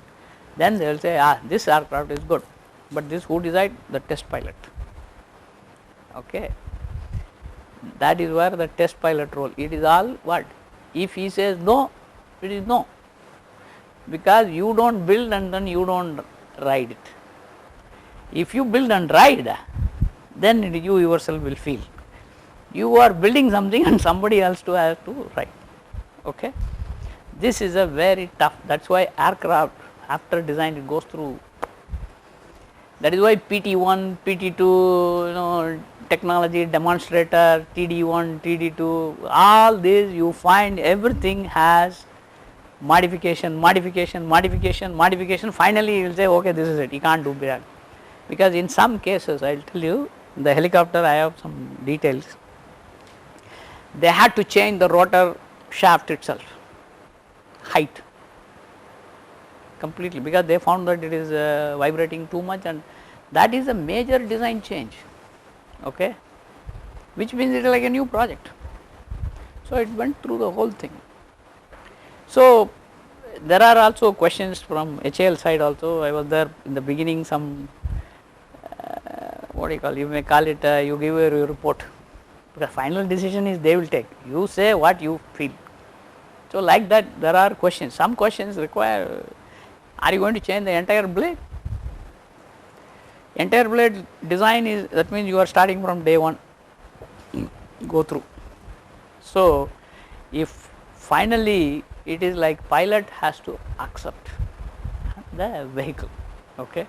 Then they will say this aircraft is good, but this who decide? The test pilot, okay. That is where the test pilot role, it is all what? If he says no, it is no, because you do not build and then you do not ride it. If you build and ride, then you yourself will feel. You are building something and somebody else to have to ride, okay. This is a very tough, that is why aircraft after design it goes through, that is why PT1, PT2, technology demonstrator, TD1, TD2, all these you find everything has modification, modification, modification, modification, finally you will say okay this is it, you can't do that. Because in some cases I will tell you, in the helicopter I have some details, they had to change the rotor shaft itself, height completely, because they found that it is vibrating too much, and that is a major design change, okay, which means it is like a new project. So it went through the whole thing. So there are also questions from HAL side also. I was there in the beginning, some what do you call, you may call it you give your report, because final decision is they will take, you say what you feel. So like that there are questions, some questions require, are you going to change the entire blade? Entire blade design is, that means you are starting from day one, go through. So if finally it is like pilot has to accept the vehicle, okay.